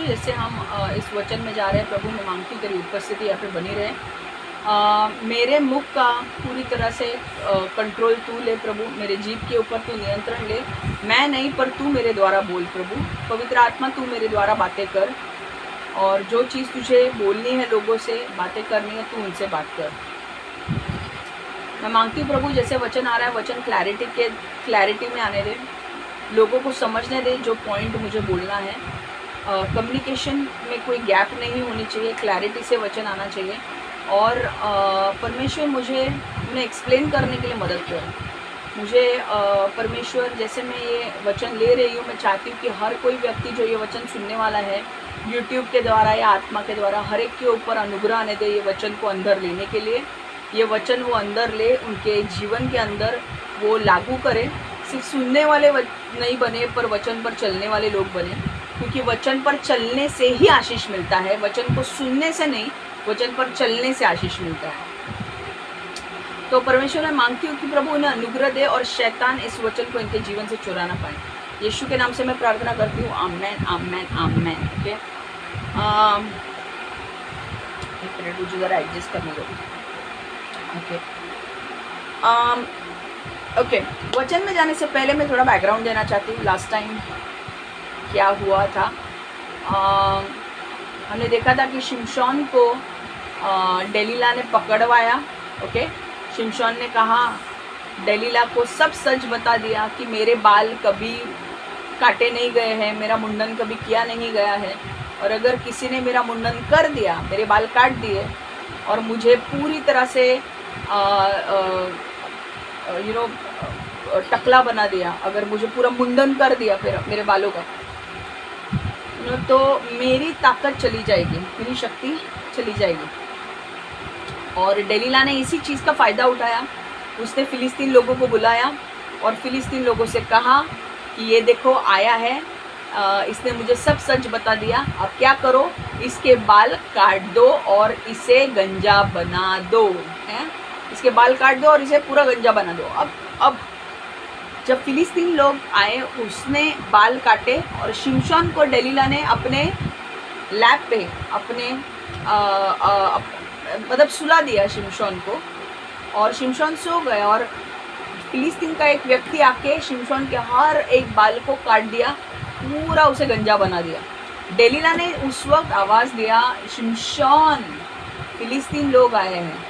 यीशु, जैसे हम इस वचन में जा रहे हैं प्रभु, मैं मांगती हूँ तेरी उपस्थिति यहाँ पे बनी रहे। मेरे मुख का पूरी तरह से कंट्रोल तू ले प्रभु, मेरे जीभ के ऊपर तू नियंत्रण ले। मैं नहीं पर तू मेरे द्वारा बोल प्रभु। पवित्र आत्मा तू मेरे द्वारा बातें कर, और जो चीज़ तुझे बोलनी है, लोगों से बातें करनी है, तू उनसे बात कर। मैं मांगती हूँ प्रभु, जैसे वचन आ रहा है, वचन क्लैरिटी में आने दे, लोगों को समझने दे जो पॉइंट मुझे बोलना है। कम्युनिकेशन में कोई गैप नहीं होनी चाहिए, क्लैरिटी से वचन आना चाहिए। और परमेश्वर मुझे उन्हें एक्सप्लेन करने के लिए मदद कर। मुझे परमेश्वर, जैसे मैं ये वचन ले रही हूँ, मैं चाहती हूँ कि हर कोई व्यक्ति जो ये वचन सुनने वाला है, यूट्यूब के द्वारा या आत्मा के द्वारा, हर एक के ऊपर अनुग्रह आने दे ये वचन को अंदर लेने के लिए। ये वचन वो अंदर ले, उनके जीवन के अंदर वो लागू करे। सिर्फ सुनने वाले नहीं बने, पर वचन पर चलने वाले लोग बने, क्योंकि वचन पर चलने से ही आशीष मिलता है। वचन को सुनने से नहीं, वचन पर चलने से आशीष मिलता है। तो परमेश्वर, मैं मांगती हूँ कि प्रभु उन्हें अनुग्रह दे और शैतान इस वचन को इनके जीवन से चुरा ना पाए। यीशु के नाम से मैं प्रार्थना करती हूँ, आमेन आमेन आमेन। ओके, एक मिनट मुझे ज़रा एडजस्ट करने दो। ओके, वचन में जाने से पहले मैं थोड़ा बैकग्राउंड देना चाहती हूँ। लास्ट टाइम क्या हुआ था, हमने देखा था कि शिमशोन को डेलीला ने पकड़वाया। ओके, शिमशोन ने कहा, डेलीला को सब सच बता दिया कि मेरे बाल कभी काटे नहीं गए हैं, मेरा मुंडन कभी किया नहीं गया है, और अगर किसी ने मेरा मुंडन कर दिया, मेरे बाल काट दिए और मुझे पूरी तरह से टकला बना दिया, अगर मुझे पूरा मुंडन कर दिया फिर मेरे बालों का, तो मेरी ताकत चली जाएगी, मेरी शक्ति चली जाएगी। और डेलीला ने इसी चीज़ का फ़ायदा उठाया। उसने फिलिस्तीन लोगों को बुलाया और फिलिस्तीन लोगों से कहा कि ये देखो आया है, इसने मुझे सब सच बता दिया, अब क्या करो, इसके बाल काट दो और इसे गंजा बना दो। हैं, इसके बाल काट दो और इसे पूरा गंजा बना दो। अब जब फिलिस्तीन लोग आए, उसने बाल काटे और शिमशोन को डेलीला ने अपने लैप पे, अपने मतलब सुला दिया शिमशोन को, और शिमशोन सो गए। और फिलिस्तीन का एक व्यक्ति आके शिमशोन के हर एक बाल को काट दिया, पूरा उसे गंजा बना दिया। डेलीला ने उस वक्त आवाज़ दिया, शिमशोन, फिलिस्तीन लोग आए हैं।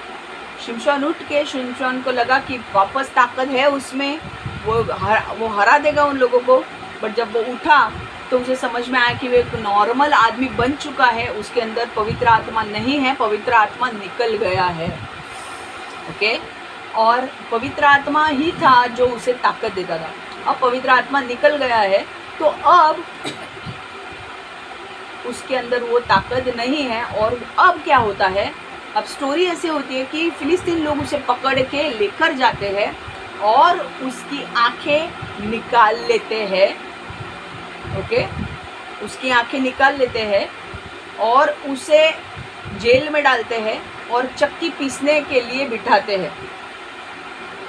शिमशोन उठ के, शिमशोन को लगा कि वापस ताकत है उसमें, वो हरा देगा उन लोगों को। बट जब वो उठा तो उसे समझ में आया कि वो एक नॉर्मल आदमी बन चुका है, उसके अंदर पवित्र आत्मा नहीं है, पवित्र आत्मा निकल गया है। ओके, और पवित्र आत्मा ही था जो उसे ताकत देता था। अब पवित्र आत्मा निकल गया है, तो अब उसके अंदर वो ताकत नहीं है। और अब क्या होता है, अब स्टोरी ऐसे होती है कि फिलिस्तीन लोग उसे पकड़ के लेकर जाते हैं और उसकी आंखें निकाल लेते हैं। ओके, उसकी आंखें निकाल लेते हैं और उसे जेल में डालते हैं और चक्की पीसने के लिए बिठाते हैं।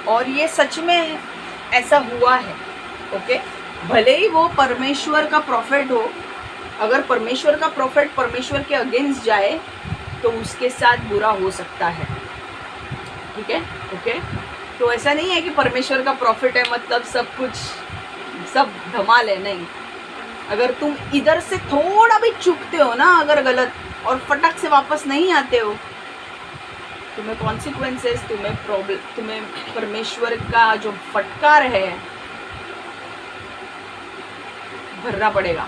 और ये सच में ऐसा हुआ है। ओके, भले ही वो परमेश्वर का प्रॉफिट हो, अगर परमेश्वर का प्रॉफिट परमेश्वर के अगेंस्ट जाए तो उसके साथ बुरा हो सकता है। ठीक है, ओके, तो ऐसा नहीं है कि परमेश्वर का प्रॉफिट है मतलब सब कुछ, सब धमाल है, नहीं। अगर तुम इधर से थोड़ा भी चूकते हो ना, अगर गलत, और फटक से वापस नहीं आते हो, तुम्हें कॉन्सिक्वेंसेस, तुम्हें प्रॉब्लम, तुम्हें परमेश्वर का जो फटकार है भरना पड़ेगा।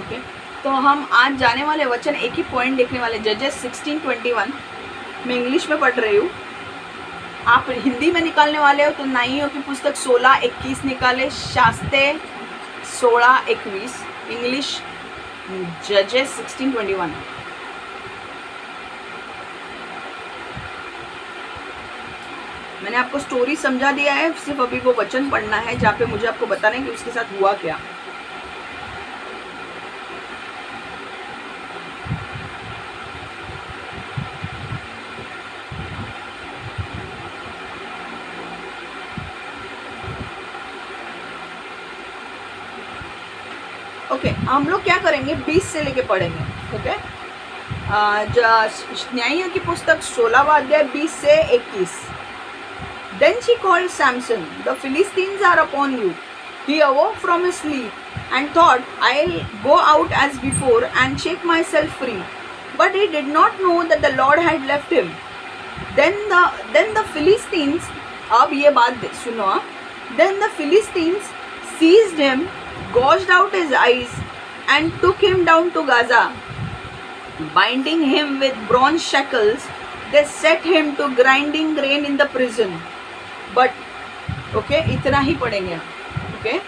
ओके, तो हम आज जाने वाले वचन, एक ही पॉइंट देखने वाले, जजेस 16:21। मैं इंग्लिश में पढ़ रही हूँ, आप हिंदी में निकालने वाले हो तो नाइयों की पुस्तक 16:21 निकाले, शास्ते 16:21, इंग्लिश जजेस 16:21। मैंने आपको स्टोरी समझा दिया है, सिर्फ अभी वो वचन पढ़ना है जहाँ पे मुझे आपको बताना है कि उसके साथ हुआ क्या। ओके, हम लोग क्या करेंगे, 20 से लेके पढ़ेंगे. ओके, न्यायियों की पुस्तक 16वां अध्याय 20 से 21. Then she called Samson, the Philistines are upon you. He awoke from his sleep and thought, I'll go out as before and shake myself free. But he did not know that the Lord had left him. Then the Philistines, अब ये बात सुनो, then the Philistines seized him, gouged out his eyes and took him down to Gaza. Binding him with bronze shackles, they set him to grinding grain in the prison. But okay, इतना ही पढ़ेंगे. Okay,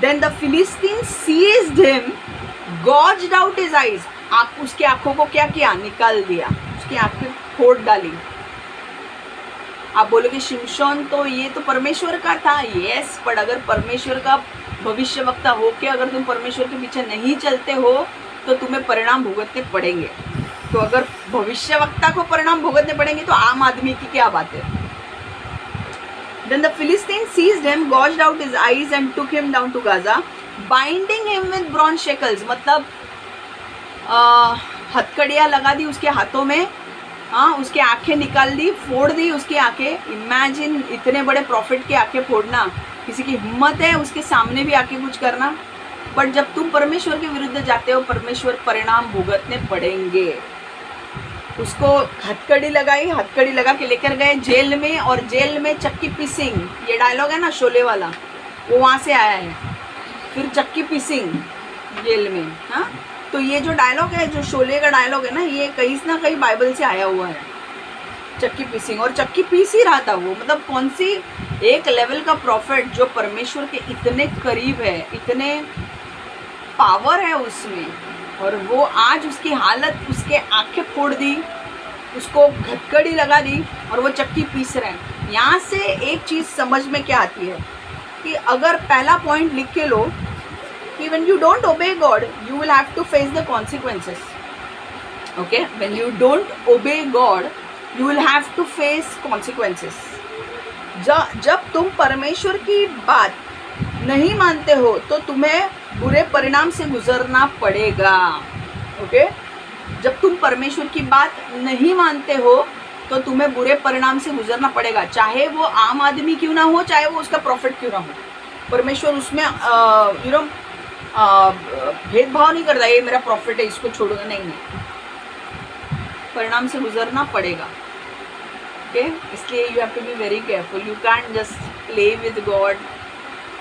then the Philistines seized him, gouged out his eyes. आप उसकी आंखों को क्या किया, निकाल दिया, उसकी आंखें फोड़ डाली. आप बोलोगे शिमशोन तो ये तो परमेश्वर का था. यस, पर अगर परमेश्वर का भविष्यवक्ता हो के अगर तुम परमेश्वर के पीछे नहीं चलते हो तो तुम्हें परिणाम भुगतने पड़ेंगे. तो अगर भविष्यवक्ता को परिणाम भुगतने पड़ेंगे तो आम आदमी की क्या बात है. Then the Philistines seized him, gouged out his eyes and took him down to Gaza, binding him with bronze shackles. मतलब हथकड़ियाँ लगा दी उसके हाथों में, हाँ, उसके आंखें निकाल दी, फोड़ दी उसकी आंखें. इमेजिन इतने बड़े प्रॉफिट की आंखें फोड़ना, किसी की हिम्मत है उसके सामने भी आके कुछ करना. बट जब तुम परमेश्वर के विरुद्ध जाते हो, परमेश्वर परिणाम भुगतने पड़ेंगे. उसको हथकड़ी लगाई, हथकड़ी लगा के लेकर गए जेल में, और जेल में चक्की पीसिंग, ये डायलॉग है ना शोले वाला, वो वहाँ से आया है. फिर चक्की पीसिंग जेल में, हाँ. तो ये जो डायलॉग है, जो शोले का डायलॉग है ना, ये कहीं ना कहीं बाइबल से आया हुआ है, चक्की पीसिंग. और चक्की पीस ही रहा था वो. मतलब कौन सी एक लेवल का प्रॉफिट जो परमेश्वर के इतने करीब है, इतने पावर है उसमें, और वो आज उसकी हालत, उसके आंखें फोड़ दी, उसको घटकड़ी लगा दी और वो चक्की पीस रहे हैं. यहाँ से एक चीज़ समझ में क्या आती है कि अगर पहला पॉइंट लिख के लो कि when you don't obey God, you will have to face the consequences. Okay? When you don't obey God, you will have to face consequences. जब तुम परमेश्वर की बात नहीं मानते हो तो तुम्हें बुरे परिणाम से गुजरना पड़ेगा. ओके, जब तुम परमेश्वर की बात नहीं मानते हो तो तुम्हें बुरे परिणाम से गुजरना पड़ेगा, चाहे वो आम आदमी क्यों ना हो, चाहे वो उसका प्रॉफिट क्यों ना हो. परमेश्वर उसमें भेदभाव नहीं करता, ये मेरा प्रॉफिट है इसको छोड़ूंगा, नहीं. परिणाम से गुजरना पड़ेगा. ओके, इसलिए you have to be very careful. You can't just play with God.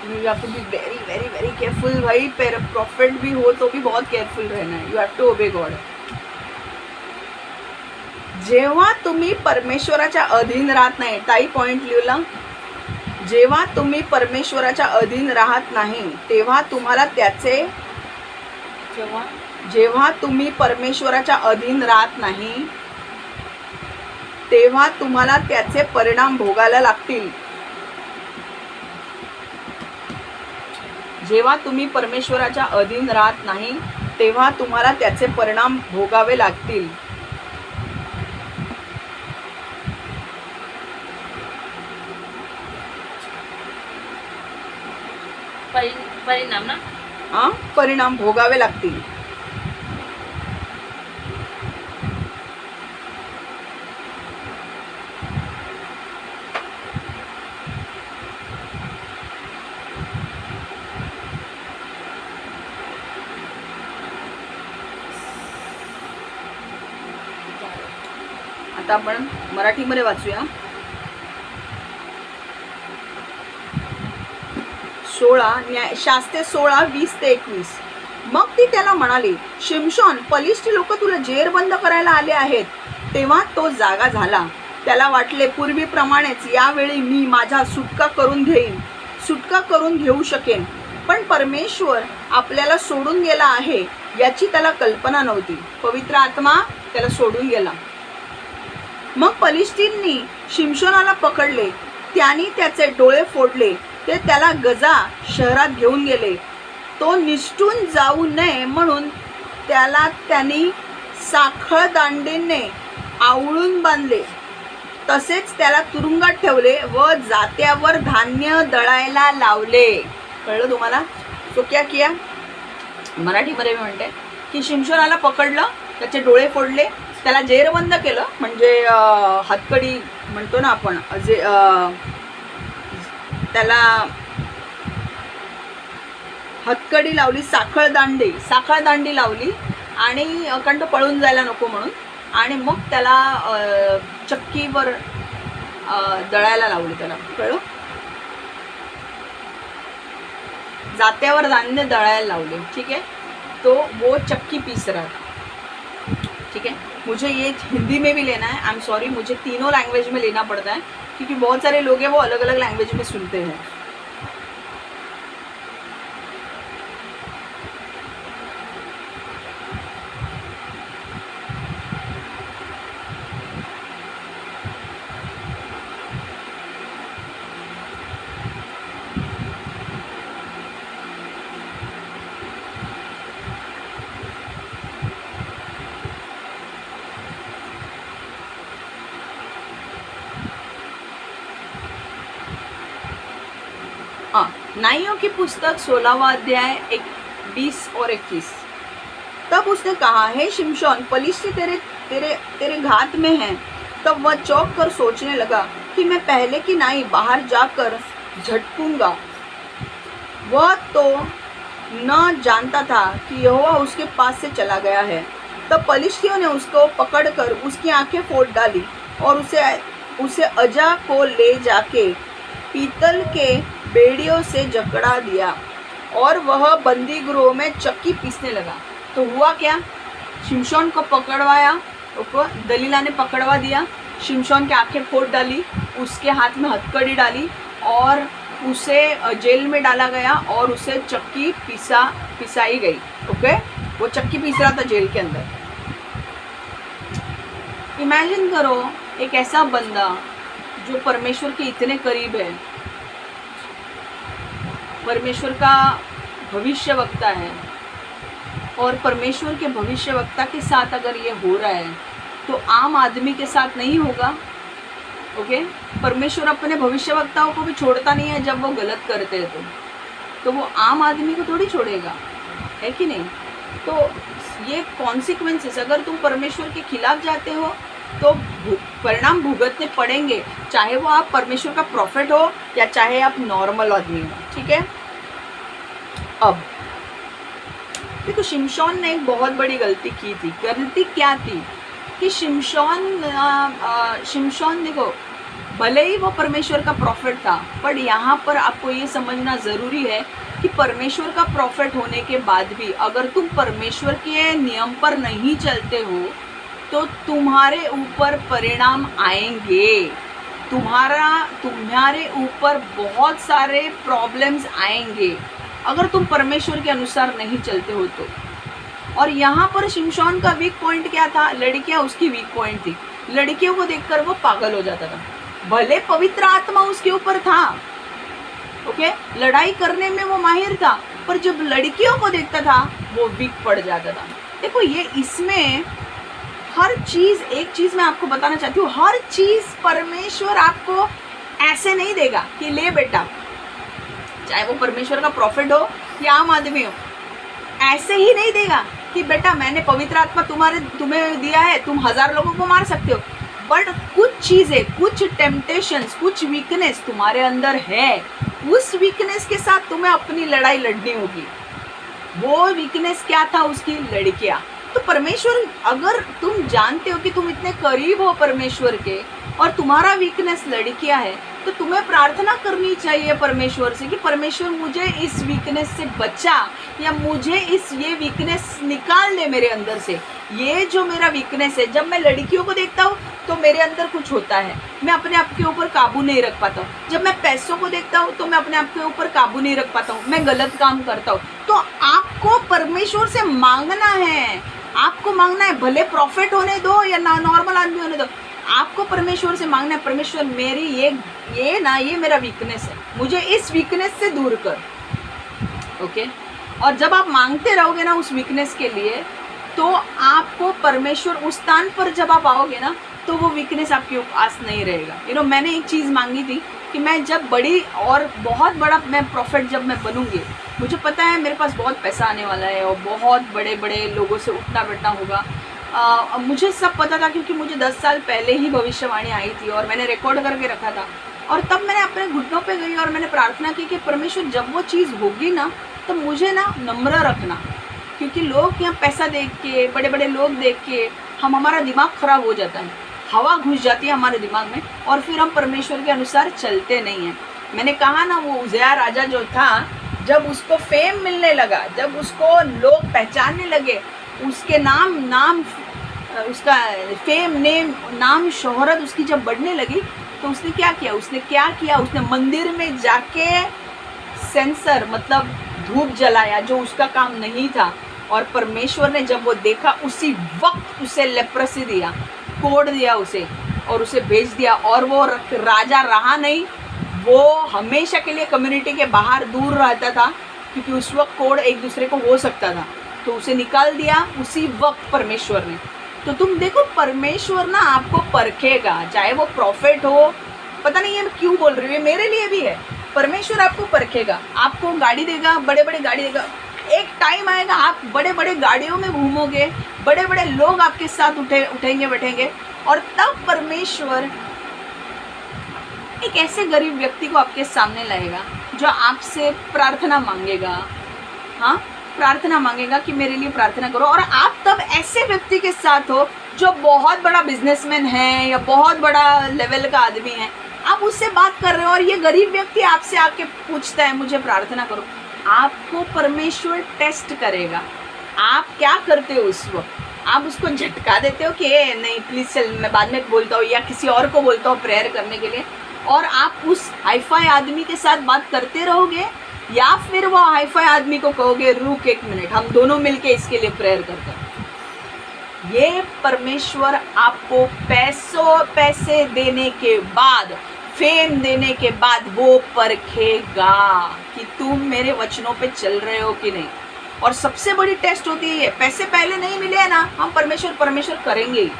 You have to be very very very careful. भाई प्रॉफिट भी हो तो भी बहुत केयरफुल रहना है. You have to obey God. जेव्हा तुम्ही परमेश्वराच्या अधीन राहत नाही, ताई पॉइंट लिहिला, जेव्हा तुम्ही परमेश्वराच्या अधीन राहत नाही तेव्हा तुम्हाला त्याचे, जेव्हा तुम्ही परमेश्वराच्या अधीन राहत नाही तेव्हा तुम्हाला त्याचे परिणाम भोगायला लागतील. जेव्हा तुम्ही परमेश्वराच्या अधीन राहत नाही तेव्हा तुम्हाला त्याचे परिणाम भोगावे लागतील. परिणाम ना, हां, परिणाम भोगावे लागतील. आता आपण मराठीमध्ये वाचूया. 16:20-21. मग ती त्याला म्हणाली, शिमशोन, पलिष्ठी लोक तुला जेरबंद करायला आले आहेत. तेव्हा तो जागा झाला. त्याला वाटले पूर्वीप्रमाणेच यावेळी मी माझा सुटका करून घेऊ शकेन. पण परमेश्वर आपल्याला सोडून गेला आहे याची त्याला कल्पना नव्हती. पवित्र आत्मा त्याला सोडून गेला. मग पलिष्ठींनी शिमशोनाला पकडले. त्यांनी त्याचे डोळे फोडले. ते त्याला गजा शहरात घेऊन गेले. तो निसटून जाऊ नये म्हणून त्याला त्यांनी साखळ दांडीने आवळून बांधले. तसेच त्याला तुरुंगात ठेवले व जात्यावर धान्य दळायला लावले. कळलं तुम्हाला? तो क्या किया? मराठीमध्ये मी म्हणते की शिमशोनाला पकडलं, त्याचे डोळे फोडले, त्याला जेरबंद केलं, म्हणजे हातकडी म्हणतो ना आपण, त्याला हातकडी लावली, साखळदांडी लावली, आणि कारण तो पळून जायला नको म्हणून, आणि मग त्याला चक्कीवर दळायला लावली. त्याला कळलं, जात्यावर धान्य दळायला लावले. ठीक है, तो वो चक्की पीस रहा था. ठीक है, मुझे ये हिंदी में भी लेना है, आई एम सॉरी, मुझे तीनों लैंग्वेज में लेना पड़ता है क्योंकि बहुत सारे लोग हैं वो अलग अलग लैंग्वेज में सुनते हैं. नाइयों की पुस्तक 16वां अध्याय 20 और 21. तब उसने कहा, हे शिमशोन, पलिश्ती तेरे घात में हैं. तब वह चौंक कर सोचने लगा कि मैं पहले की नाई बाहर जाकर झटकूंगा. वह तो न जानता था कि यहोवा उसके पास से चला गया है. तब पलिश्तियों ने उसको पकड़कर उसकी आंखें फोड़ डाली और उसे अजा को ले जाके पीतल के बेड़ियों से जकड़ा दिया और वह बंदी गृह में चक्की पीसने लगा. तो हुआ क्या, शिमशोन को पकड़वाया, उसको दलीला ने पकड़वा दिया, शिमशोन की आंखें फोड़ डाली, उसके हाथ में हथकड़ी डाली और उसे जेल में डाला गया और उसे चक्की पिसाई गई. ओके, वो चक्की पीस रहा था जेल के अंदर. इमेजिन करो एक ऐसा बंदा जो परमेश्वर के इतने करीब है, परमेश्वर का भविष्यवक्ता है, और परमेश्वर के भविष्यवक्ता के साथ अगर ये हो रहा है तो आम आदमी के साथ नहीं होगा. ओके, परमेश्वर अपने भविष्यवक्ताओं को भी छोड़ता नहीं है जब वो गलत करते हैं, तो वो आम आदमी को थोड़ी छोड़ेगा, है कि नहीं. तो ये कॉन्सिक्वेंसेस, अगर तुम परमेश्वर के खिलाफ जाते हो तो परिणाम भुगतने पड़ेंगे, चाहे वो आप परमेश्वर का प्रॉफिट हो या चाहे आप नॉर्मल आदमी हो. ठीक है, अब देखो शिमशोन ने एक बहुत बड़ी गलती की थी. गलती क्या थी कि शिमशोन देखो, भले ही वो परमेश्वर का प्रॉफिट था, पर यहाँ पर आपको ये समझना ज़रूरी है कि परमेश्वर का प्रॉफिट होने के बाद भी अगर तुम परमेश्वर के नियम पर नहीं चलते हो तो तुम्हारे ऊपर परिणाम आएंगे. तुम्हारे ऊपर बहुत सारे प्रॉब्लम्स आएंगे अगर तुम परमेश्वर के अनुसार नहीं चलते हो तो. और यहाँ पर शिमशोन का वीक पॉइंट क्या था, लड़कियाँ उसकी वीक पॉइंट थी. लड़कियों को देखकर वो पागल हो जाता था. भले पवित्र आत्मा उसके ऊपर था, ओके, लड़ाई करने में वो माहिर था, पर जब लड़कियों को देखता था वो वीक पड़ जाता था. देखो ये इसमें हर चीज़, एक चीज़ मैं आपको बताना चाहती हूँ, हर चीज़ परमेश्वर आपको ऐसे नहीं देगा कि ले बेटा, चाहे वो परमेश्वर का प्रॉफिट हो या आम आदमी हो, ऐसे ही नहीं देगा कि बेटा मैंने पवित्र आत्मा तुम्हें दिया है, तुम 1000 लोगों को मार सकते हो. बट कुछ चीज़ें, कुछ टेम्पटेशंस, कुछ वीकनेस तुम्हारे अंदर है, उस वीकनेस के साथ तुम्हें अपनी लड़ाई लड़नी होगी. वो वीकनेस क्या था उसकी, लड़कियाँ. तो परमेश्वर, अगर तुम जानते हो कि तुम इतने करीब हो परमेश्वर के और तुम्हारा वीकनेस लड़कियां है, तो तुम्हें प्रार्थना करनी चाहिए परमेश्वर से कि परमेश्वर मुझे इस वीकनेस से बचा, या मुझे ये वीकनेस निकाल ले मेरे अंदर से. ये जो मेरा वीकनेस है, जब मैं लड़कियों को देखता हूँ तो मेरे अंदर कुछ होता है, मैं अपने आप के ऊपर काबू नहीं रख पाता हूँ. जब मैं पैसों को देखता हूँ तो मैं अपने आप के ऊपर काबू नहीं रख पाता हूँ, मैं गलत काम करता हूँ. तो आपको परमेश्वर से मांगना है, आपको मांगना है, भले प्रॉफिट होने दो या नॉर्मल आदमी होने दो, आपको परमेश्वर से मांगना है, परमेश्वर मेरी ये मेरा वीकनेस है, मुझे इस वीकनेस से दूर कर. ओके, और जब आप मांगते रहोगे ना उस वीकनेस के लिए, तो आपको परमेश्वर उस स्थान पर जब आप आओगे ना तो वो वीकनेस आपके पास नहीं रहेगा. मैंने एक चीज़ मांगी थी कि मैं जब बड़ी और बहुत बड़ा मैं प्रॉफिट जब मैं बनूंगी, मुझे पता है मेरे पास बहुत पैसा आने वाला है और बहुत बड़े बड़े लोगों से उठना बैठना होगा। मुझे सब पता था क्योंकि मुझे 10 साल पहले ही भविष्यवाणी आई थी और मैंने रिकॉर्ड करके रखा था। और तब मैंने अपने घुटनों पे गई और मैंने प्रार्थना की कि परमेश्वर जब वो चीज़ होगी ना, तो मुझे ना नम्र रखना, क्योंकि लोग यहाँ पैसा देख के, बड़े बड़े लोग देख के हमारा दिमाग ख़राब हो जाता है, हवा घुस जाती है हमारे दिमाग में और फिर हम परमेश्वर के अनुसार चलते नहीं हैं। मैंने कहा ना, वो उज़िया राजा जो था, जब उसको फेम मिलने लगा, जब उसको लोग पहचानने लगे, उसके नाम उसका फेम नाम शोहरत उसकी जब बढ़ने लगी, तो उसने क्या किया, उसने मंदिर में जाके सेंसर मतलब धूप जलाया, जो उसका काम नहीं था। और परमेश्वर ने जब वो देखा, उसी वक्त उसे लेप्रोसी दिया, कोड दिया उसे और उसे भेज दिया। और वो राजा रहा नहीं, वो हमेशा के लिए कम्युनिटी के बाहर दूर रहता था, क्योंकि उस वक्त कोड एक दूसरे को हो सकता था, तो उसे निकाल दिया उसी वक्त परमेश्वर ने। तो तुम देखो, परमेश्वर ना आपको परखेगा, चाहे वो प्रॉफिट हो। पता नहीं है मैं क्यों बोल रही हूँ, मेरे लिए भी है। परमेश्वर आपको परखेगा, आपको गाड़ी देगा, बड़े बड़े गाड़ी देगा। एक टाइम आएगा आप बड़े बड़े गाड़ियों में घूमोगे, बड़े बड़े लोग आपके साथ उठेंगे बैठेंगे, और तब परमेश्वर एक ऐसे गरीब व्यक्ति को आपके सामने लाएगा जो आपसे प्रार्थना मांगेगा। हाँ, प्रार्थना मांगेगा कि मेरे लिए प्रार्थना करो। और आप तब ऐसे व्यक्ति के साथ हो जो बहुत बड़ा बिजनेसमैन है या बहुत बड़ा लेवल का आदमी है, आप उससे बात कर रहे हो और ये गरीब व्यक्ति आपसे आके पूछता है मुझे प्रार्थना करो। आपको परमेश्वर टेस्ट करेगा। आप क्या करते हो उस वक्त? आप उसको झटका देते हो कि नहीं प्लीज़ चल मैं बाद में बोलता हूँ, या किसी और को बोलता हूँ प्रेयर करने के लिए, और आप उस हाईफाई आदमी के साथ बात करते रहोगे, या फिर वो हाईफाई आदमी को कहोगे रुक एक मिनट, हम दोनों मिलके इसके लिए प्रेयर करते हैं। ये परमेश्वर आपको पैसे देने के बाद, फेम देने के बाद वो परखेगा कि तुम मेरे वचनों पे चल रहे हो कि नहीं। और सबसे बड़ी टेस्ट होती है ये। पैसे पहले नहीं मिले है ना, हम परमेश्वर करेंगे ही।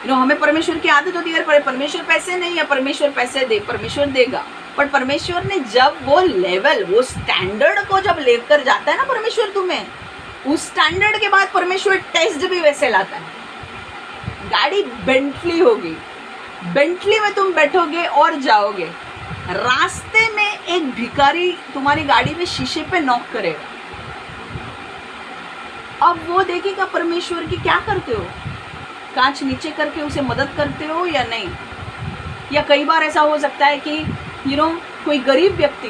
हमें परमेश्वर की आदत होती है, परमेश्वर पैसे नहीं है, परमेश्वर पैसे दे, परमेश्वर देगा। पर परमेश्वर ने जब वो लेवल, वो स्टैंडर्ड को जब लेकर जाता है ना परमेश्वर तुम्हें, उस स्टैंडर्ड के बाद परमेश्वर टेस्ट भी वैसे लाता है। गाड़ी बेंटली होगी, बेंटली में तुम बैठोगे और जाओगे, रास्ते में एक भिखारी तुम्हारी गाड़ी में शीशे पे नॉक करेगा। अब वो देखेगा परमेश्वर की क्या करते हो, कांच नीचे करके उसे मदद करते हो या नहीं। या कई बार ऐसा हो सकता है कि कोई गरीब व्यक्ति,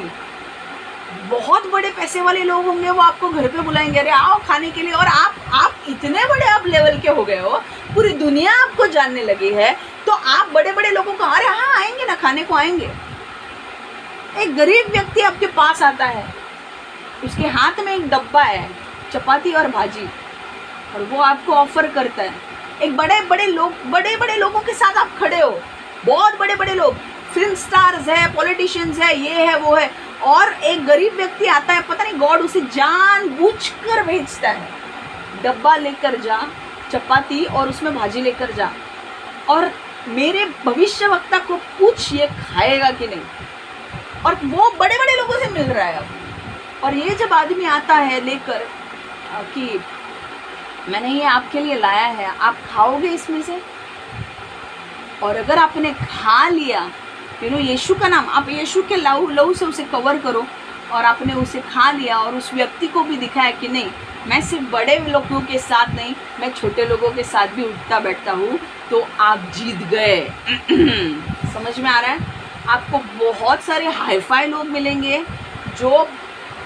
बहुत बड़े पैसे वाले लोग होंगे, वो आपको घर पे बुलाएंगे, अरे आओ खाने के लिए, और आप इतने बड़े आप लेवल के हो गए हो, पूरी दुनिया आपको जानने लगी है, तो आप बड़े बड़े लोगों को अरे हाँ आएंगे ना, खाने को आएंगे। एक गरीब व्यक्ति आपके पास आता है, उसके हाथ में एक डब्बा है चपाती और भाजी, और वो आपको ऑफर करता है। एक बड़े बड़े लोगों के साथ आप खड़े हो, बहुत बड़े बड़े लोग, फिल्म स्टार्स है, पॉलिटिशियंस है, ये है वो है, और एक गरीब व्यक्ति आता है, पता नहीं गॉड उसे जानबूझकर भेजता है, डब्बा लेकर जा, चपाती और उसमें भाजी लेकर जा, और मेरे भविष्यवक्ता को पूछ ये खाएगा कि नहीं। और वो बड़े बड़े लोगों से मिल रहा है अब। और ये जब आदमी आता है लेकर कि मैंने ये आपके लिए लाया है, आप खाओगे इसमें से? और अगर आपने खा लिया, यीशु का नाम, आप यीशु के लहू से उसे कवर करो, और आपने उसे खा लिया और उस व्यक्ति को भी दिखाया कि नहीं, मैं सिर्फ बड़े लोगों के साथ नहीं, मैं छोटे लोगों के साथ भी उठता बैठता हूँ, तो आप जीत गए। समझ में आ रहा है? आपको बहुत सारे हाईफाई लोग मिलेंगे जो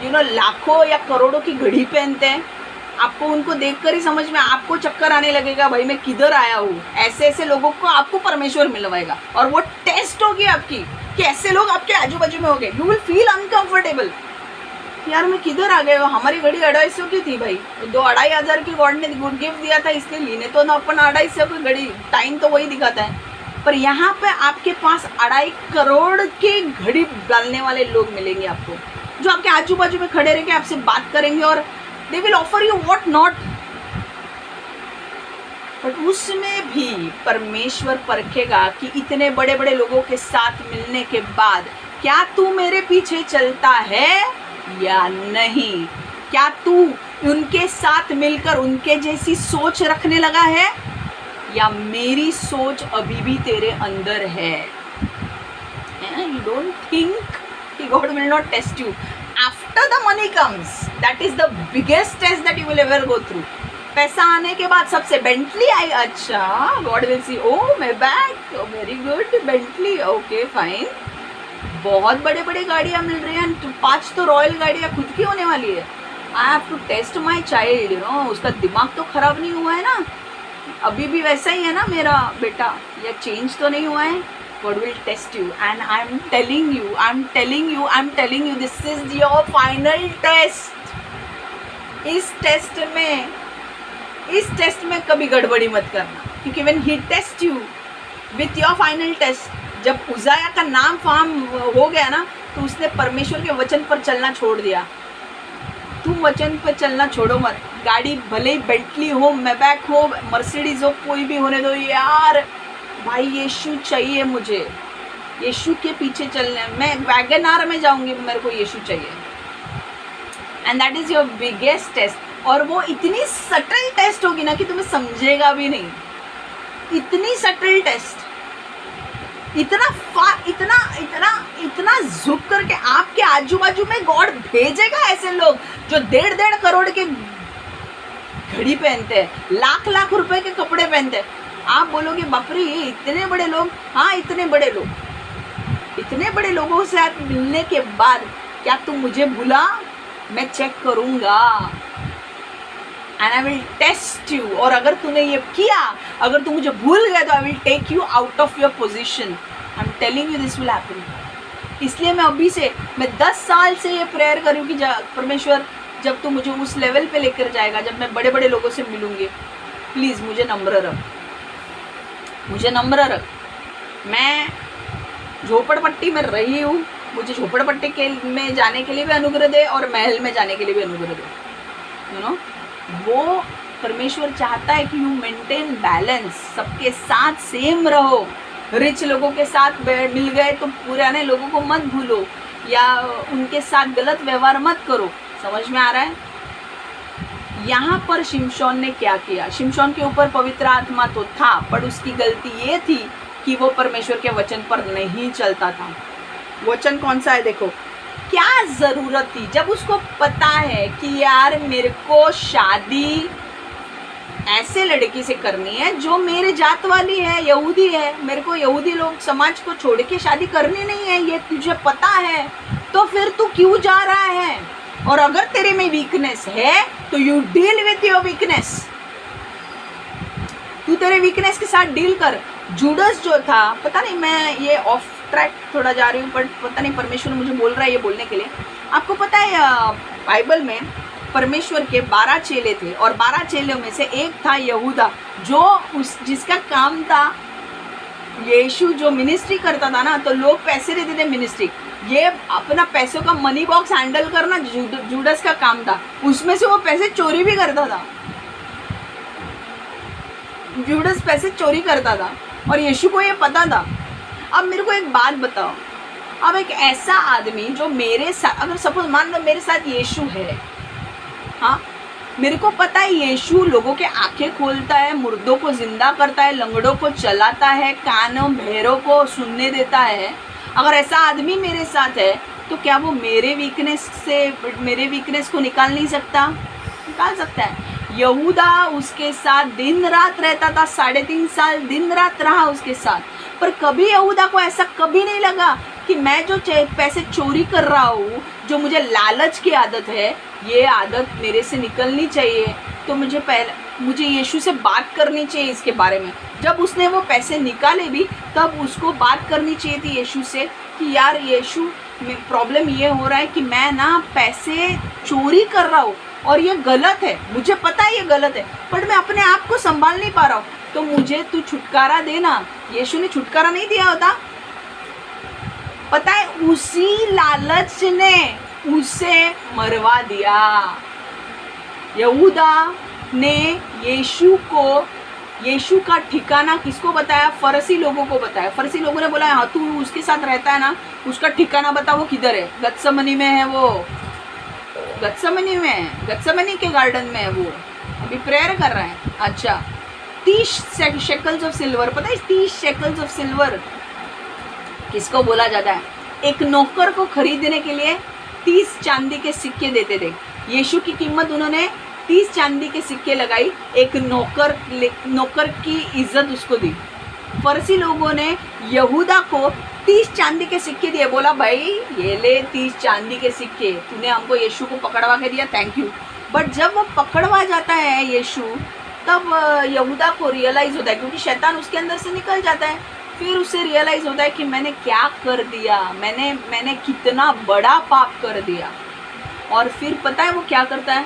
लाखों या करोड़ों की घड़ी पहनते हैं। आपको उनको देखकर ही समझ में, आपको चक्कर आने लगेगा, भाई मैं किधर आया हूँ। ऐसे लोगों को आपको परमेश्वर मिलवाएगा, और वो टेस्ट होगी आपकी कि ऐसे लोग आपके आजू बाजू में होंगे। यू विल फील अनकंफर्टेबल, यार मैं किधर आ गया, हमारी घड़ी 250 की थी भाई, 2-2,500 की गॉड ने गिफ्ट दिया था, इसलिए लेने तो ना अपन 250 की घड़ी, टाइम तो वही दिखाता है। पर यहाँ पे आपके पास 2.5 करोड़ की घड़ी डालने वाले लोग मिलेंगे आपको, जो आपके आजू बाजू में खड़े रह के आपसे बात करेंगे, और they will offer you what not. But उसमें भी परमेश्वर परखेगा कि इतने बड़े बड़े लोगों के साथ मिलने के बाद क्या तू मेरे पीछे चलता है या नहीं, क्या तू उनके साथ मिलकर उनके जैसी सोच रखने लगा है या मेरी सोच अभी भी तेरे अंदर है। यू डोंट थिंक कि God will not test you after the money comes, that is the biggest test that you will ever go through. पैसा आने के बाद सबसे बेंटली आई, अच्छा God will see oh my bag, very good Bentley, okay fine, बहुत बड़े बड़े गाड़ियाँ मिल रही हैं, 5 तो रॉयल गाड़ियाँ खुद की होने वाली है। I have to test my child, you know, उसका दिमाग तो खराब नहीं हुआ है ना, अभी भी वैसा ही है ना मेरा बेटा, या चेंज तो नहीं हुआ है। God will test you and I'm telling you this is your final test। इस टेस्ट में कभी गड़बड़ी मत करना, क्योंकि when he test you with your final test, जब उजाया का नाम फार्म हो गया ना तो उसने परमेश्वर के वचन पर चलना छोड़ दिया। तुम वचन पर चलना छोड़ो मत, गाड़ी भले ही बेंटली हो, मैबैक हो, मर्सिडीज हो, कोई भी होने दो यार, भाई यीशु चाहिए मुझे, यीशु के पीछे चलना है, मैं वैगन आर में जाऊंगी, मेरे को यीशु चाहिए। And that is your biggest test. और वो इतनी सटल टेस्ट होगी ना कि तुम्हें समझेगा भी नहीं, इतनी सटल टेस्ट, इतना झुक करके आपके आजू बाजू में गॉड भेजेगा ऐसे लोग जो 1.5 करोड़ के घड़ी पहनते हैं, लाख रुपए के कपड़े पहनते हैं। आप बोलोगे बाप रे ये इतने बड़े लोग, हाँ इतने बड़े लोगों से आप मिलने के बाद क्या तुम मुझे भूला, मैं चेक करूंगा and I will test you. और अगर तूने ये किया, अगर तू मुझे भूल गया तो I will take you out of your position. I am telling you this will happen. इसलिए मैं अभी से, मैं 10 साल से ये प्रेयर करूँ कि परमेश्वर जब तू मुझे उस लेवल पे लेकर जाएगा, जब मैं बड़े बड़े लोगों से मिलूंगी, प्लीज़ मुझे नम्र रख। मैं झोपड़पट्टी में रही हूँ, मुझे झोपड़पट्टी के में जाने के लिए भी अनुग्रह दे और महल में जाने के लिए भी अनुग्रह दे। यू नो, वो परमेश्वर चाहता है कि यू मेंटेन बैलेंस, सबके साथ सेम रहो। रिच लोगों के साथ मिल गए तो पुराने लोगों को मत भूलो या उनके साथ गलत व्यवहार मत करो। समझ में आ रहा है? यहाँ पर शिमशोन ने क्या किया, शिमशोन के ऊपर पवित्र आत्मा तो था, पर उसकी गलती ये थी कि वो परमेश्वर के वचन पर नहीं चलता था। वचन कौन सा है देखो, क्या ज़रूरत थी जब उसको पता है कि यार मेरे को शादी ऐसे लड़की से करनी है जो मेरे जात वाली है, यहूदी है, मेरे को यहूदी लोग समाज को छोड़ के शादी करनी नहीं है, ये तुझे पता है, तो फिर तू क्यों जा रहा है? और अगर तेरे में वीकनेस है तो you deal with your weakness, तू तेरे वीकनेस के साथ डील कर। जूडस जो था, पता नहीं मैं ये ऑफ ट्रैक थोड़ा जा रही हूँ, पर पता नहीं परमेश्वर मुझे बोल रहा है ये बोलने के लिए। आपको पता है बाइबल में परमेश्वर के 12 चेले थे और 12 चेलों में से एक था यहूदा, जो जिसका काम था, यीशु जो मिनिस्ट्री करता था ना, तो लोग पैसे देते थे मिनिस्ट्री, ये अपना पैसों का मनी बॉक्स हैंडल करना जूडस का काम था। उसमें से वो पैसे चोरी भी करता था, जूडस पैसे चोरी करता था और यीशु को ये पता था। अब मेरे को एक बात बताओ, अब एक ऐसा आदमी जो मेरे साथ, अगर सपोज मान लो मेरे साथ यीशु है, हाँ, मेरे को पता है यीशु लोगों के आंखें खोलता है, मुर्दों को जिंदा करता है, लंगड़ों को चलाता है, कानों बहरों को सुनने देता है। अगर ऐसा आदमी मेरे साथ है तो क्या वो मेरे वीकनेस को निकाल नहीं सकता? निकाल सकता है। यहूदा उसके साथ दिन रात रहता था, 3.5 साल दिन रात रहा उसके साथ, पर कभी यहूदा को ऐसा कभी नहीं लगा कि मैं जो पैसे चोरी कर रहा हूँ, जो मुझे लालच की आदत है, ये आदत मेरे से निकलनी चाहिए, तो मुझे यीशु से बात करनी चाहिए इसके बारे में। जब उसने वो पैसे निकाले भी, तब उसको बात करनी चाहिए थी यीशु से कि यार यीशु, प्रॉब्लम ये हो रहा है कि मैं ना पैसे चोरी कर रहा हूँ और ये गलत है, मुझे पता है ये गलत है, पर मैं अपने आप को संभाल नहीं पा रहा हूँ, तो मुझे तू छुटकारा देना। यीशु ने छुटकारा नहीं दिया होता, पता है, उसी लालच ने उसे मरवा दिया। यहूदा ने यीशु को यीशु का ठिकाना किसको बताया? फरीसी लोगों को बताया। फरीसी लोगों ने बोला हाँ तू उसके साथ रहता है ना, उसका ठिकाना बता, वो किधर है? गत्समनी में है वो, गत्समनी में, गत्समनी के गार्डन में है वो, अभी प्रेयर कर रहा है। अच्छा 30 शेकल्स ऑफ सिल्वर, पता है 30 शेकल्स ऑफ सिल्वर किसको बोला जाता है? एक नौकर को खरीदने के लिए 30 चांदी के सिक्के देते थे। यीशु की कीमत उन्होंने 30 चांदी के सिक्के लगाई, एक नौकर की इज्जत उसको दी। फरीसी लोगों ने यहूदा को 30 चांदी के सिक्के दिए, बोला भाई ये ले 30 चांदी के सिक्के, तूने हमको यीशु को पकड़वा के दिया, थैंक यू। बट जब वो पकड़वा जाता है यीशु, तब यहूदा को रियलाइज़ होता है, क्योंकि शैतान उसके अंदर से निकल जाता है, फिर उसे रियलाइज़ होता है कि मैंने क्या कर दिया, मैंने कितना बड़ा पाप कर दिया। और फिर पता है वो क्या करता है?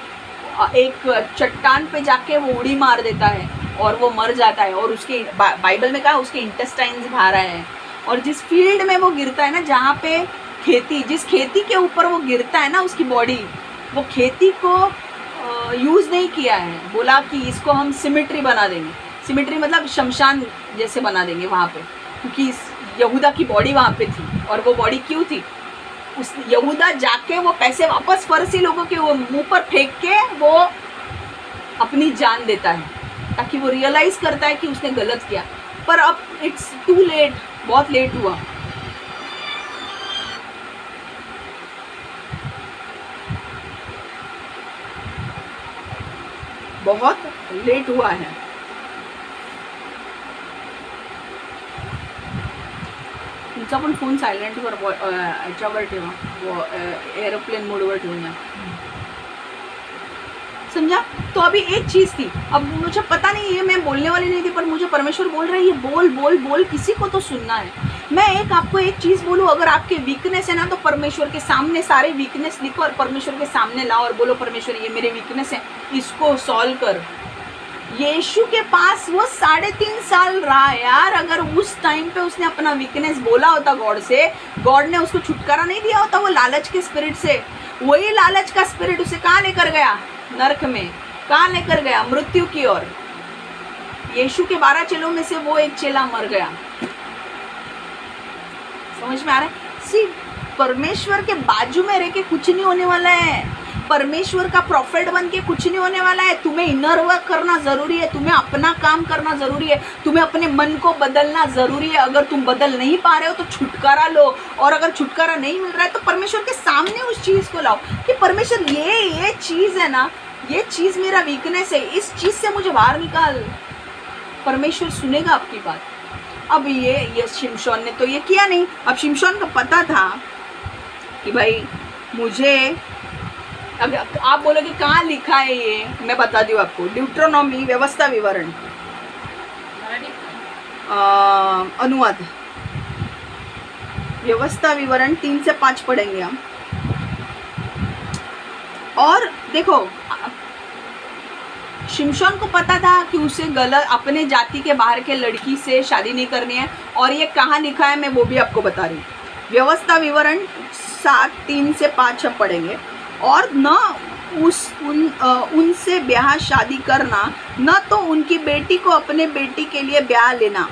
एक चट्टान पे जाके वो उड़ी मार देता है और वो मर जाता है, और उसके बाइबल में कहा उसके इंटेस्टाइन्स बाहर आए हैं। और जिस फील्ड में वो गिरता है ना, जहाँ पे खेती, जिस खेती के ऊपर वो गिरता है ना, उसकी बॉडी, वो खेती को यूज़ नहीं किया है, बोला कि इसको हम सिमेट्री बना देंगे। सिमेट्री मतलब शमशान जैसे बना देंगे वहाँ पे, क्योंकि यहूदा की बॉडी वहाँ पे थी। और वो बॉडी क्यों थी? उस यहूदा जाके वो पैसे वापस फरीसी लोगों के वो मुंह पर फेंक के वो अपनी जान देता है, ताकि वो रियलाइज़ करता है कि उसने गलत किया। पर अब इट्स टू लेट, बहुत लेट हुआ। बहुत लेट हुआ है। तुमचा पण फोन सायलेंटवर याच्यावर ठेवा, वो एरोप्लेन मोडवर ठेवून या, समझा? तो अभी एक चीज़ थी, अब मुझे पता नहीं, ये मैं बोलने वाली नहीं थी, पर मुझे परमेश्वर बोल रहा है ये बोल बोल बोल, किसी को तो सुनना है। मैं आपको एक चीज़ बोलूँ, अगर आपके वीकनेस है ना, तो परमेश्वर के सामने सारे वीकनेस लिखो और परमेश्वर के सामने लाओ और बोलो परमेश्वर ये मेरे वीकनेस है, इसको सॉल्व कर। यीशु के पास वो 3.5 साल रहा यार। अगर उस टाइम पे उसने अपना वीकनेस बोला होता गॉड से, गॉड ने उसको छुटकारा नहीं दिया होता वो लालच के स्पिरिट से। वही लालच का स्पिरिट उसे कहाँ लेकर गया? नरक में। कहाँ लेकर गया? मृत्यु की ओर। यीशु के 12 चेलों में से वो एक चेला मर गया। समझ में आ रहा है? परमेश्वर के बाजू में रह के कुछ नहीं होने वाला है। परमेश्वर का प्रॉफिट बन के कुछ नहीं होने वाला है। तुम्हें इनर वर्क करना जरूरी है, तुम्हें अपना काम करना जरूरी है, तुम्हें अपने मन को बदलना जरूरी है। अगर तुम बदल नहीं पा रहे हो तो छुटकारा लो, और अगर छुटकारा नहीं मिल रहा है तो परमेश्वर के सामने उस चीज़ को लाओ कि परमेश्वर ये चीज़ है ना, ये चीज़ मेरा वीकनेस है, इस चीज़ से मुझे बाहर निकाल। परमेश्वर सुनेगा आपकी बात। अब ये शिमशोन ने तो ये किया नहीं। अब शिमशोन को पता था कि भाई मुझे, अब आप बोलोगे कहाँ लिखा है ये, मैं बता दूँ आपको। ड्यूट्रोनॉमी, व्यवस्था विवरण, अनुवाद, व्यवस्था विवरण 3 से 5 पढ़ेंगे हम। और देखो शिमशोन को पता था कि उसे गलत, अपने जाति के बाहर के लड़की से शादी नहीं करनी है। और ये कहाँ लिखा है मैं वो भी आपको बता रही हूँ। व्यवस्था विवरण 7:3 से 5 हम पढ़ेंगे। और न उनसे ब्याह शादी करना, न तो उनकी बेटी को अपने बेटी के लिए ब्याह लेना।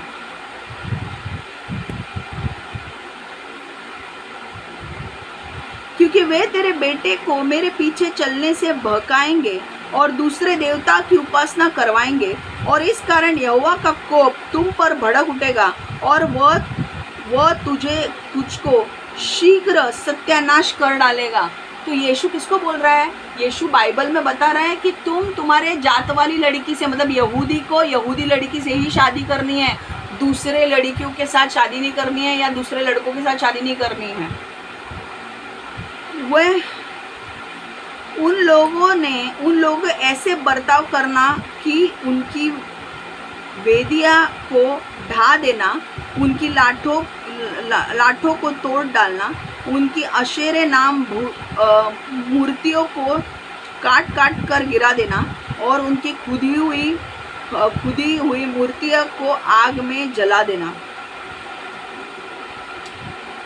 क्योंकि वे तेरे बेटे को मेरे पीछे चलने से बहकाएंगे और दूसरे देवता की उपासना करवाएंगे, और इस कारण यहोवा का कोप तुम पर भड़क उठेगा और वह तुझको शीघ्र सत्यानाश कर डालेगा। तो यीशु किसको बोल रहा है? यीशु बाइबल में बता रहा है कि तुम्हारे जात वाली लड़की से, मतलब यहूदी को यहूदी लड़की से ही शादी करनी है, दूसरे लड़कियों के साथ शादी नहीं करनी है, या दूसरे लड़कों के साथ शादी नहीं करनी है। वह उन लोगों ऐसे बर्ताव करना कि उनकी वेदिया को ढा देना, उनकी लाठों को तोड़ डालना, उनकी अशेरे नाम मूर्तियों को काट काट कर गिरा देना, और उनकी खुदी हुई मूर्तियों को आग में जला देना।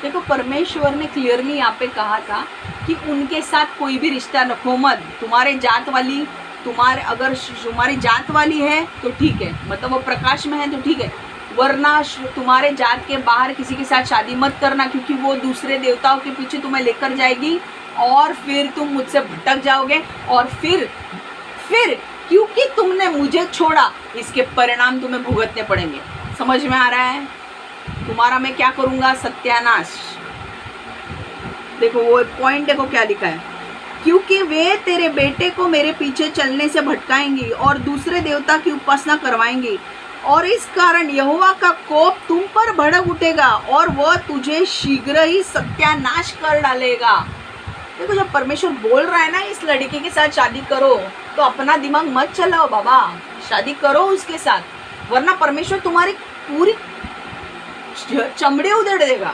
देखो परमेश्वर ने क्लियरली यहाँ पे कहा था कि उनके साथ कोई भी रिश्ता रखो मत। तुम्हारे जात वाली तुम्हारे अगर तुम्हारी जात वाली है तो ठीक है, मतलब वो प्रकाश में है तो ठीक है, वरना तुम्हारे जात के बाहर किसी के साथ शादी मत करना, क्योंकि वो दूसरे देवताओं के पीछे तुम्हें लेकर जाएगी और फिर तुम मुझसे भटक जाओगे, और फिर क्योंकि तुमने मुझे छोड़ा, इसके परिणाम तुम्हें भुगतने पड़ेंगे। समझ में आ रहा है? तुम्हारा मैं क्या करूँगा? सत्यानाश। देखो वो पॉइंट देखो क्या लिखा है, क्योंकि वे तेरे बेटे को मेरे पीछे चलने से भटकाएंगी और दूसरे देवता की उपासना करवाएंगी, और इस कारण यहोवा का कोप तुम पर भड़क उठेगा और वह तुझे शीघ्र ही सत्यानाश कर डालेगा। देखो जब परमेश्वर बोल रहा है ना इस लड़की के साथ शादी करो, तो अपना दिमाग मत चलाओ बाबा, शादी करो उसके साथ, वरना परमेश्वर तुम्हारी पूरी चमड़ी उधेड़ देगा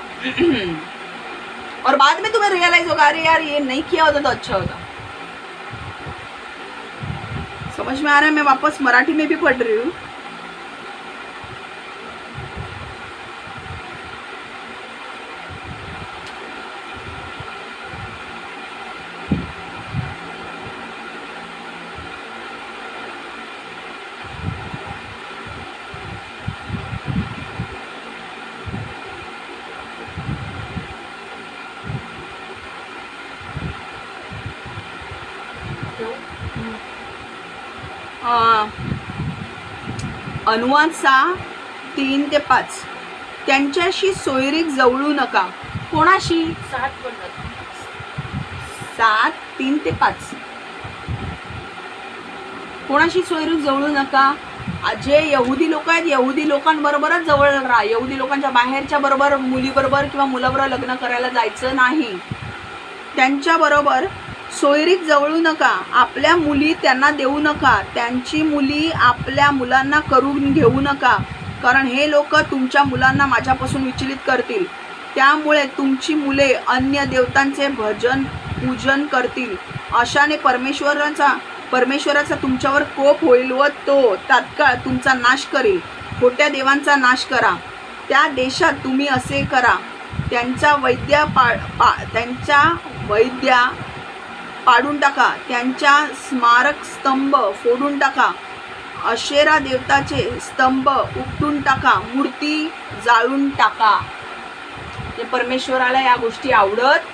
और बाद में तुम्हें रियलाइज होगा अरे यार ये नहीं किया होता तो अच्छा होता। समझ में आ रहा है? मैं वापस मराठी में भी पढ़ रही हूँ। अनुवाद 6:3-5 त्यांच्याशी सोयरीक जवळू नका. कोणाशी? 7 पडतात. 7:3-5 कोणाशी सोयरीक जवळू नका? जे यहुदी लोक आहेत यहुदी लोकांबरोबरच जवळ राहा. यहुदी लोकांच्या बाहेरच्या बरोबर मुलीबरोबर किंवा मुलाबरोबर लग्न करायला जायचं नाही. त्यांच्याबरोबर सोयरीक जवळू नका. आपल्या मुली त्यांना देऊ नका. त्यांची मुली आपल्या मुलांना करून घेऊ नका, कारण हे लोक तुमच्या मुलांना माझ्यापासून विचलित करतील. त्यामुळे तुमची मुले अन्य देवतांचे भजन पूजन करतील. अशाने परमेश्वराचा तुमच्यावर कोप होईल व तो तात्काळ तुमचा नाश करेल. खोट्या देवांचा नाश करा. त्या देशात तुम्ही असे करा. त्यांचा वैद्या पाडून टाका. त्यांच्या स्मारक स्तंभ फोडून टाका. अशेरा देवताचे स्तंभ उपटून टाका. मूर्ती जाळून टाका. ते परमेश्वराला या गोष्टी आवडत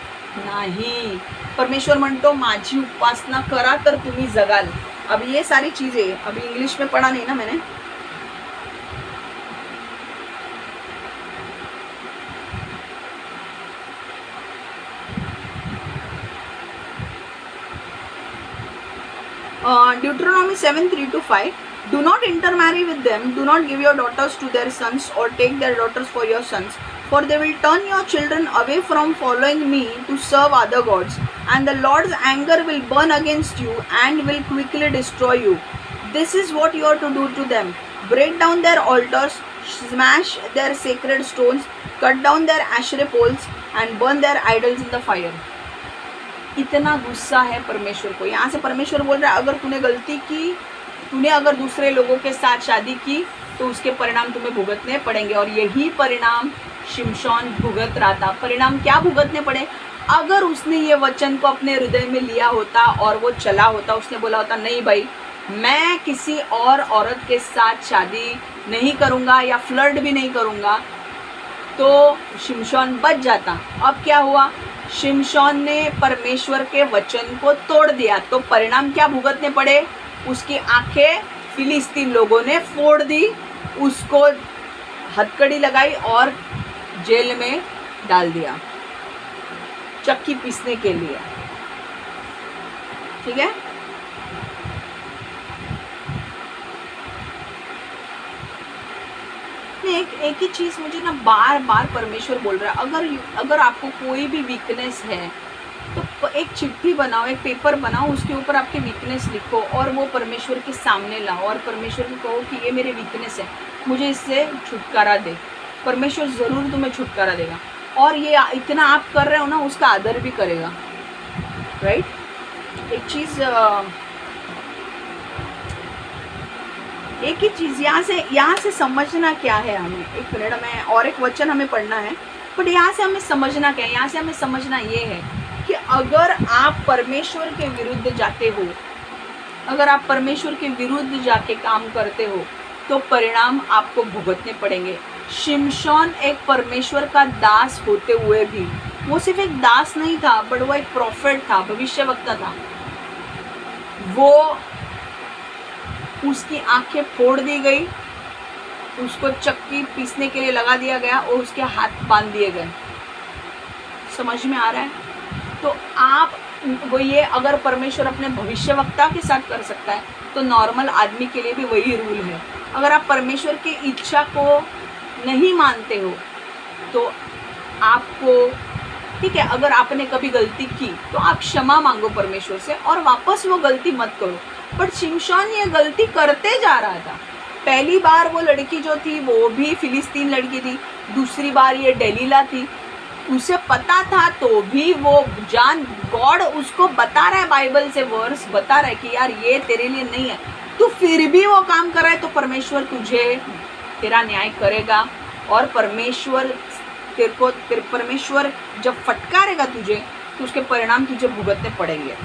नाही. परमेश्वर म्हणतो माझी उपासना करा तर तुम्ही जगाल. अब ये सारी चीज़ें अभी इंग्लिश में पढ़ा नहीं ना मैंने. Deuteronomy 7:3-5 Do not intermarry with them. Do not give your daughters to their sons or take their daughters for your sons, for they will turn your children away from following me to serve other gods, and the Lord's anger will burn against you and will quickly destroy you. This is what you are to do to them. Break down their altars, smash their sacred stones, cut down their Asherah poles, and burn their idols in the fire. इतना गुस्सा है परमेश्वर को. यहाँ से परमेश्वर बोल रहा है अगर तूने गलती की, तूने अगर दूसरे लोगों के साथ शादी की तो उसके परिणाम तुम्हें भुगतने पड़ेंगे. और यही परिणाम शिमशोन भुगत रहा था. परिणाम क्या भुगतने पड़े? अगर उसने ये वचन को अपने हृदय में लिया होता और वो चला होता, उसने बोला होता नहीं भाई मैं किसी और औरत के साथ शादी नहीं करूँगा या फ्लर्ट भी नहीं करूँगा, तो शिमशोन बच जाता. अब क्या हुआ? शिमशोन ने परमेश्वर के वचन को तोड़ दिया, तो परिणाम क्या भुगतने पड़े? उसकी आंखें फिलिस्तीन लोगों ने फोड़ दी, उसको हथकड़ी लगाई और जेल में डाल दिया चक्की पीसने के लिए. ठीक है. एक ही चीज़ मुझे ना बार बार परमेश्वर बोल रहा है, अगर आपको कोई भी वीकनेस है तो एक चिट्ठी बनाओ, एक पेपर बनाओ, उसके ऊपर आपके वीकनेस लिखो और वो परमेश्वर के सामने लाओ और परमेश्वर को कहो कि ये मेरे वीकनेस है, मुझे इससे छुटकारा दे. परमेश्वर ज़रूर तुम्हें छुटकारा देगा. और ये इतना आप कर रहे हो ना, उसका आदर भी करेगा. राइट. एक ही चीज़ यहाँ से समझना क्या है हमें. एक मिनट में और एक वचन हमें पढ़ना है, बट यहाँ से हमें समझना क्या है? यहाँ से हमें समझना ये है कि अगर आप परमेश्वर के विरुद्ध जाते हो अगर आप परमेश्वर के विरुद्ध जाके काम करते हो तो परिणाम आपको भुगतने पड़ेंगे। शिमशोन एक परमेश्वर का दास होते हुए भी, वो सिर्फ एक दास नहीं था बट वो एक प्रॉफिट था, भविष्यवक्ता था। वो उसकी आंखें फोड़ दी गई, उसको चक्की पीसने के लिए लगा दिया गया और उसके हाथ बांध दिए गए। समझ में आ रहा है? तो आप वो ये अगर परमेश्वर अपने भविष्यवक्ता के साथ कर सकता है तो नॉर्मल आदमी के लिए भी वही रूल है। अगर आप परमेश्वर की इच्छा को नहीं मानते हो तो आपको, ठीक है, अगर आपने कभी गलती की तो आप क्षमा मांगो परमेश्वर से और वापस वो गलती मत करो। बट शिमशोन ये गलती करते जा रहा था। पहली बार वो लड़की जो थी वो भी फिलिस्तीन लड़की थी, दूसरी बार ये डेलीला थी। उसे पता था तो भी वो गॉड उसको बता रहा है, बाइबल से वर्स बता रहा है कि यार ये तेरे लिए नहीं है, तो फिर भी वो काम कर रहा है, तो परमेश्वर तुझे तेरा न्याय करेगा। और परमेश्वर परमेश्वर जब फटकारेगा तुझे तो उसके परिणाम तुझे भुगतने पड़ेंगे।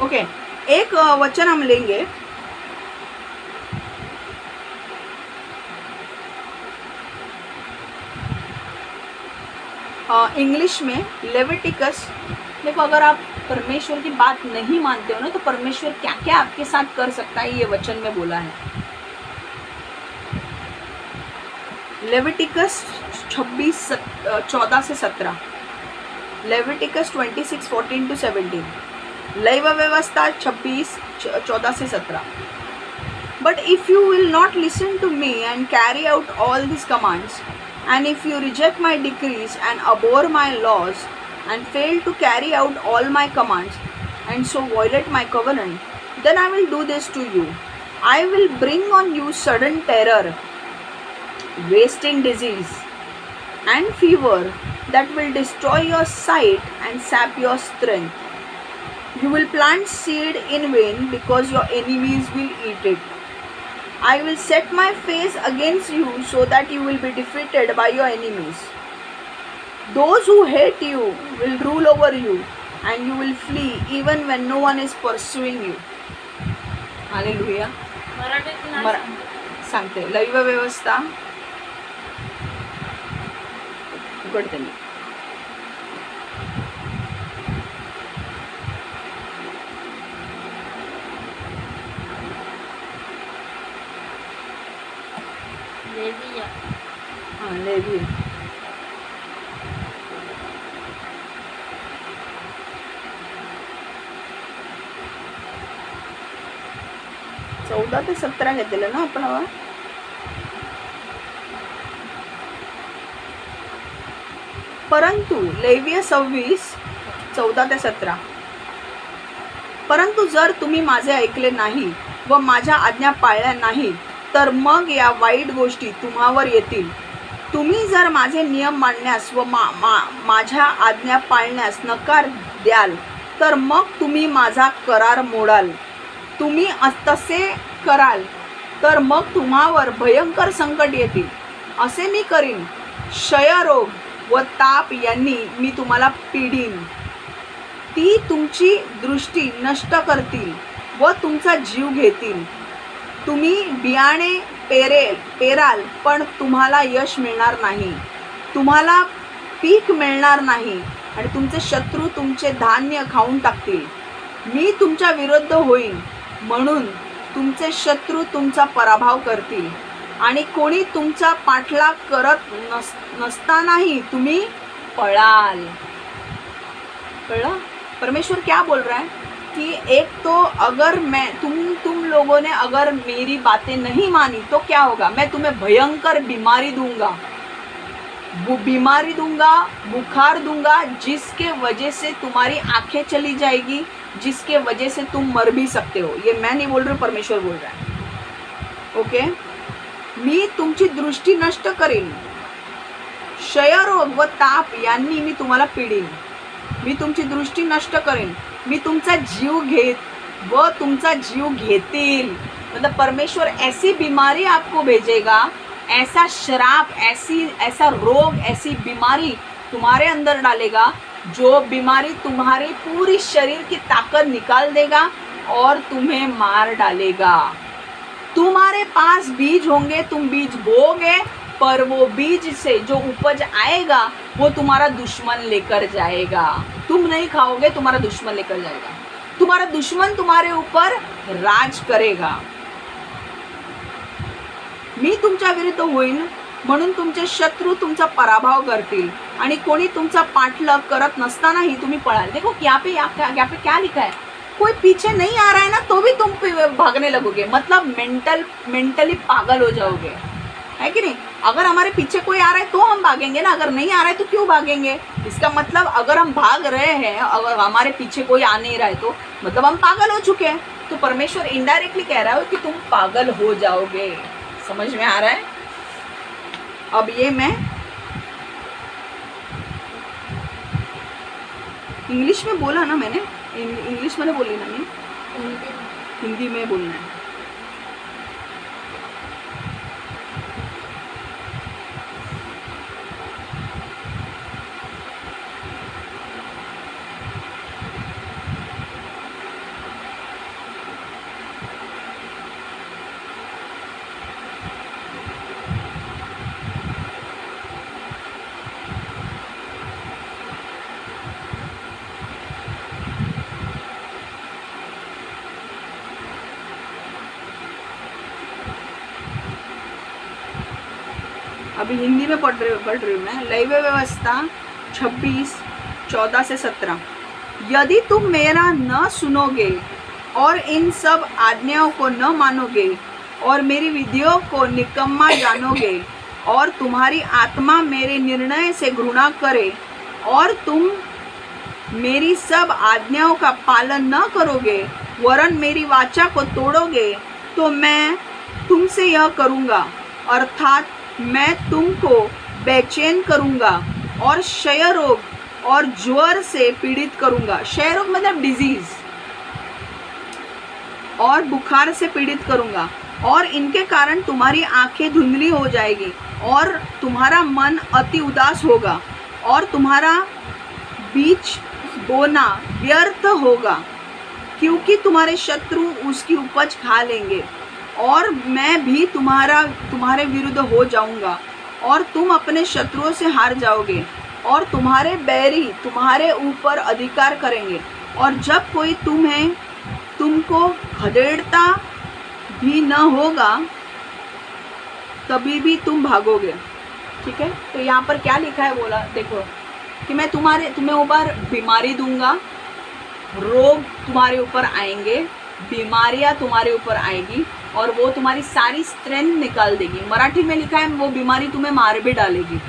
ओके, एक वचन हम लेंगे, इंग्लिश में लेविटिकस। देखो, अगर आप परमेश्वर की बात नहीं मानते हो ना तो परमेश्वर क्या क्या आपके साथ कर सकता है ये वचन में बोला है। लेविटिकस 26:14-17, लेविटिकस 26:14-17, लैव व्यवस्था 26:14-17। But if you will not listen to me and carry out all these commands, and if you reject my decrees and abhor my laws and fail to carry out all my commands and so violate my covenant, then I will do this to you. I will bring on you sudden terror, wasting disease and fever that will destroy your sight and sap your strength. You will plant seed in vain because your enemies will eat it. I will set my face against you so that you will be defeated by your enemies. Those who hate you will rule over you and you will flee even when no one is pursuing you. Hallelujah. मराठीत नाही सांगते, lab व्यवस्था उघडते मी. Labia. हां, levy 14 ते 17 घेतलेलं ना आपण. हवा परंतु लेवीय 26:14-17, परंतु जर तुम्ही माझे ऐकले नाही व माझ्या आज्ञा पाळल्या नाही तर मग या वाईट गोष्टी तुम्हावर येतील. तुम्ही जर माझे नियम मानण्यास व माझ्या आज्ञा पाळण्यास नकार द्याल तर मग तुम्ही माझा करार मोडाल. तुम्ही तसे कराल तर मग तुम्हावर भयंकर संकट येतील. असे मी करीन. क्षयरोग व ताप यांनी मी तुम्हाला पीडीन. ती तुमची दृष्टी नष्ट करतील व तुमचा जीव घेतील. तुम्ही बियाणे पेराल पण तुम्हाला यश मिळणार नाही. तुम्हाला पीक मिळणार नाही आणि तुमचे शत्रू तुमचे धान्य खाऊन टाकतील. मी तुमच्या विरुद्ध होईन म्हणून तुमचे शत्रू तुमचा पराभव करतील आणि कोणी तुमचा पाठलाग करत नसतानाही तुम्ही पळाल. कळलं? परमेश्वर क्या बोल रहा है कि एक तो अगर मैं तुम लोगों ने अगर मेरी बातें नहीं मानी तो क्या होगा, मैं तुम्हें भयंकर बीमारी दूंगा, बुखार दूंगा जिसके वजह से तुम्हारी आंखें चली जाएगी, जिसके वजह से तुम मर भी सकते हो. ये मैं नहीं बोल रही हूँ, परमेश्वर बोल रहा है. ओके, मी तुमची दृष्टी नष्ट करेन. क्षयरोग व ताप यांनी मी तुम्हाला पीडीन. मी तुमची दृष्टी नष्ट करेन. मी तुमचा जीव तुमचा जीव घेतील. मतलब परमेश्वर ऐसी बीमारी आपको भेजेगा, ऐसा श्राप, ऐसा रोग, ऐसी बीमारी तुम्हारे अंदर डालेगा जो बीमारी तुम्हारे पूरी शरीर की ताकत निकाल देगा और तुम्हें मार डालेगा। तुम्हारे पास बीज होंगे, तुम बीज बोओगे, पर वो बीज से जो उपज आएगा वो तुम्हारा दुश्मन लेकर जाएगा। तुम नहीं खाओगे, तुम्हारा दुश्मन लेकर जाएगा। तुम्हारा दुश्मन तुम्हारे ऊपर राज करेगा। मी तुमच्या विरुद्ध होईन म्हणून तुमचे शत्रू तुमचा पराभव करतील आणि कोणी तुमचा पाठलाग करत नसतानाही तुम्ही पळाल। देखो यहाँ पे क्या लिखा है, कोई पीछे नहीं आ रहा है ना तो भी तुम भागने लगोगे, मतलब मेंटली पागल हो जाओगे, है कि नहीं। अगर हमारे पीछे कोई आ रहा है तो हम भागेंगे ना, अगर नहीं आ रहा है तो क्यों भागेंगे। इसका मतलब अगर हम भाग रहे हैं, अगर हमारे पीछे कोई आ नहीं रहा है तो मतलब हम पागल हो चुके हैं। तो परमेश्वर इनडायरेक्टली कह रहा है कि तुम पागल हो जाओगे। समझ में आ रहा है। अब ये मैं इंग्लिश में बोला ना, मैंने इंग्लिश में बोली ना, मैं हिंदी में बोलना है। अभी हिंदी में पढ़ रही हूँ मैं। लैव व्यवस्था 26:14-17। यदि तुम मेरा न सुनोगे और इन सब आज्ञाओं को न मानोगे और मेरी विधियों को निकम्मा जानोगे और तुम्हारी आत्मा मेरे निर्णय से घृणा करे और तुम मेरी सब आज्ञाओं का पालन न करोगे वरन मेरी वाचा को तोड़ोगे, तो मैं तुमसे यह करूँगा, अर्थात मैं तुमको बेचैन करूँगा और क्षय रोग और ज्वर से पीड़ित करूँगा। क्षय रोग मतलब डिजीज, और बुखार से पीड़ित करूँगा, और इनके कारण तुम्हारी आंखें धुंधली हो जाएगी और तुम्हारा मन अति उदास होगा और तुम्हारा बीज बोना व्यर्थ होगा, क्योंकि तुम्हारे शत्रु उसकी उपज खा लेंगे और मैं भी तुम्हारे विरुद्ध हो जाऊंगा और तुम अपने शत्रुओं से हार जाओगे और तुम्हारे बैरी तुम्हारे ऊपर अधिकार करेंगे। और जब कोई तुमको खदेड़ता भी न होगा तभी भी तुम भागोगे। ठीक है, तो यहाँ पर क्या लिखा है बोला, देखो कि मैं तुम्हें ऊपर बीमारी दूंगा, रोग तुम्हारे ऊपर आएंगे, बीमारियाँ तुम्हारे ऊपर आएगी और वो तुम्हारी सारी स्ट्रेंथ निकाल देगी। मराठी में लिखा है वो बीमारी तुम्हें मार भी डालेगी,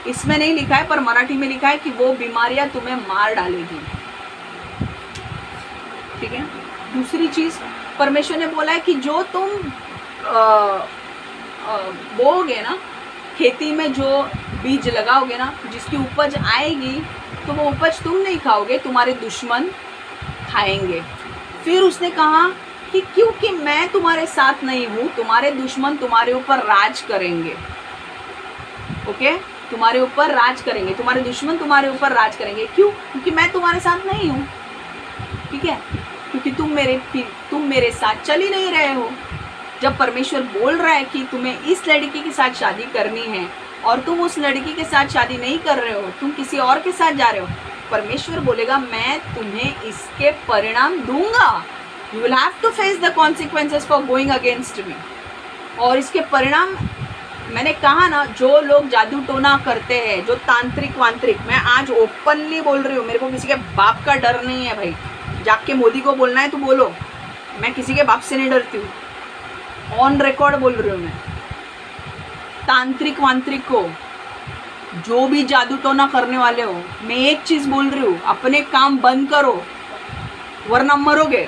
इसमें नहीं लिखा है पर मराठी में लिखा है कि वो बीमारियाँ तुम्हें मार डालेगी। ठीक है, दूसरी चीज़ परमेश्वर ने बोला है कि जो तुम बोओगे ना, खेती में जो बीज लगाओगे ना, जिसकी उपज आएगी तो वो उपज तुम नहीं खाओगे, तुम्हारे दुश्मन खाएंगे। फिर उसने कहा कि क्योंकि मैं तुम्हारे साथ नहीं हूँ, तुम्हारे दुश्मन तुम्हारे ऊपर राज करेंगे। ओके, तुम्हारे ऊपर राज करेंगे, तुम्हारे दुश्मन तुम्हारे ऊपर राज करेंगे। क्यों? क्योंकि मैं तुम्हारे साथ नहीं हूँ। ठीक है, क्योंकि तुम मेरे साथ चल ही नहीं रहे हो। जब परमेश्वर बोल रहा है कि तुम्हें इस लड़की के साथ शादी करनी है और तुम उस लड़की के साथ शादी नहीं कर रहे हो, तुम किसी और के साथ जा रहे हो, परमेश्वर बोलेगा मैं तुम्हें इसके परिणाम दूंगा। You will have to face the consequences for going against me. और इसके परिणाम मैंने कहा ना, जो लोग जादू टोना करते हैं, जो तांत्रिक वांत्रिक, मैं आज ओपनली बोल रही हूँ, मेरे को किसी के बाप का डर नहीं है भाई। जाके मोदी को बोलना है तो बोलो, मैं किसी के बाप से नहीं डरती हूँ। ऑन रिकॉर्ड बोल रही हूँ मैं। तांत्रिक वांत्रिक को, जो भी जादू टोना करने वाले हो, मैं एक चीज़ बोल रही हूँ, अपने काम बंद करो वरना मरोगे।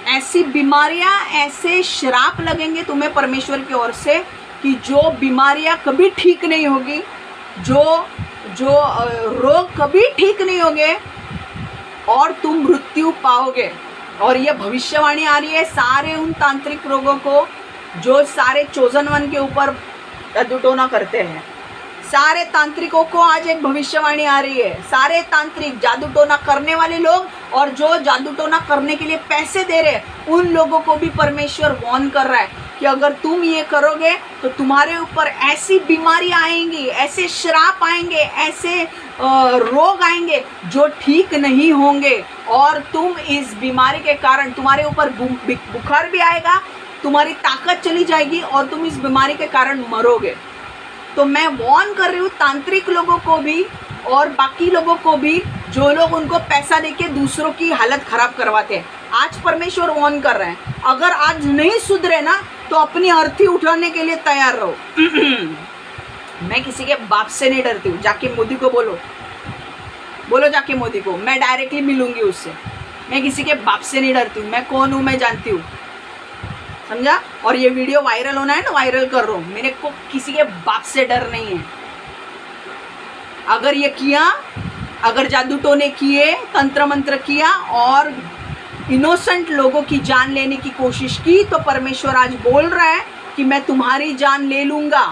ऐसी बीमारियां, ऐसे श्राप लगेंगे तुम्हें परमेश्वर की ओर से कि जो बीमारियां कभी ठीक नहीं होगी, जो रोग कभी ठीक नहीं होंगे और तुम मृत्यु पाओगे। और ये भविष्यवाणी आ रही है सारे उन तांत्रिक रोगों को जो सारे चोजन वन के ऊपर जादू टोना करते हैं। सारे तांत्रिकों को आज एक भविष्यवाणी आ रही है। सारे तांत्रिक, जादू टोना करने वाले लोग और जो जादू टोना करने के लिए पैसे दे रहे हैं उन लोगों को भी परमेश्वर वार्न कर रहा है कि अगर तुम ये करोगे तो तुम्हारे ऊपर ऐसी बीमारी आएंगी, ऐसे श्राप आएंगे, ऐसे रोग आएंगे जो ठीक नहीं होंगे, और तुम इस बीमारी के कारण तुम्हारे ऊपर बुखार भी आएगा, तुम्हारी ताकत चली जाएगी और तुम इस बीमारी के कारण मरोगे। तो मैं वार्न कर रही हूँ तांत्रिक लोगों को भी और बाकी लोगों को भी जो लोग उनको पैसा देके दूसरों की हालत खराब करवाते हैं। आज परमेश्वर वार्न कर रहे हैं, अगर आज नहीं सुधरे ना तो अपनी अर्थी उठाने के लिए तैयार रहो। मैं किसी के बाप से नहीं डरती हूँ। जाके मोदी को बोलो जाके मोदी को, मैं डायरेक्टली मिलूंगी उससे। मैं किसी के बाप से नहीं डरती हूँ। मैं कौन हूँ मैं जानती हूँ, समझा। और ये वीडियो वायरल होना है ना, वायरल कर रहा हूँ। मेरे को किसी के बाप से डर नहीं है। अगर ये किया, अगर जादू टोने किए, तंत्र मंत्र किया और इनोसेंट लोगों की जान लेने की कोशिश की, तो परमेश्वर आज बोल रहा है कि मैं तुम्हारी जान ले लूँगा।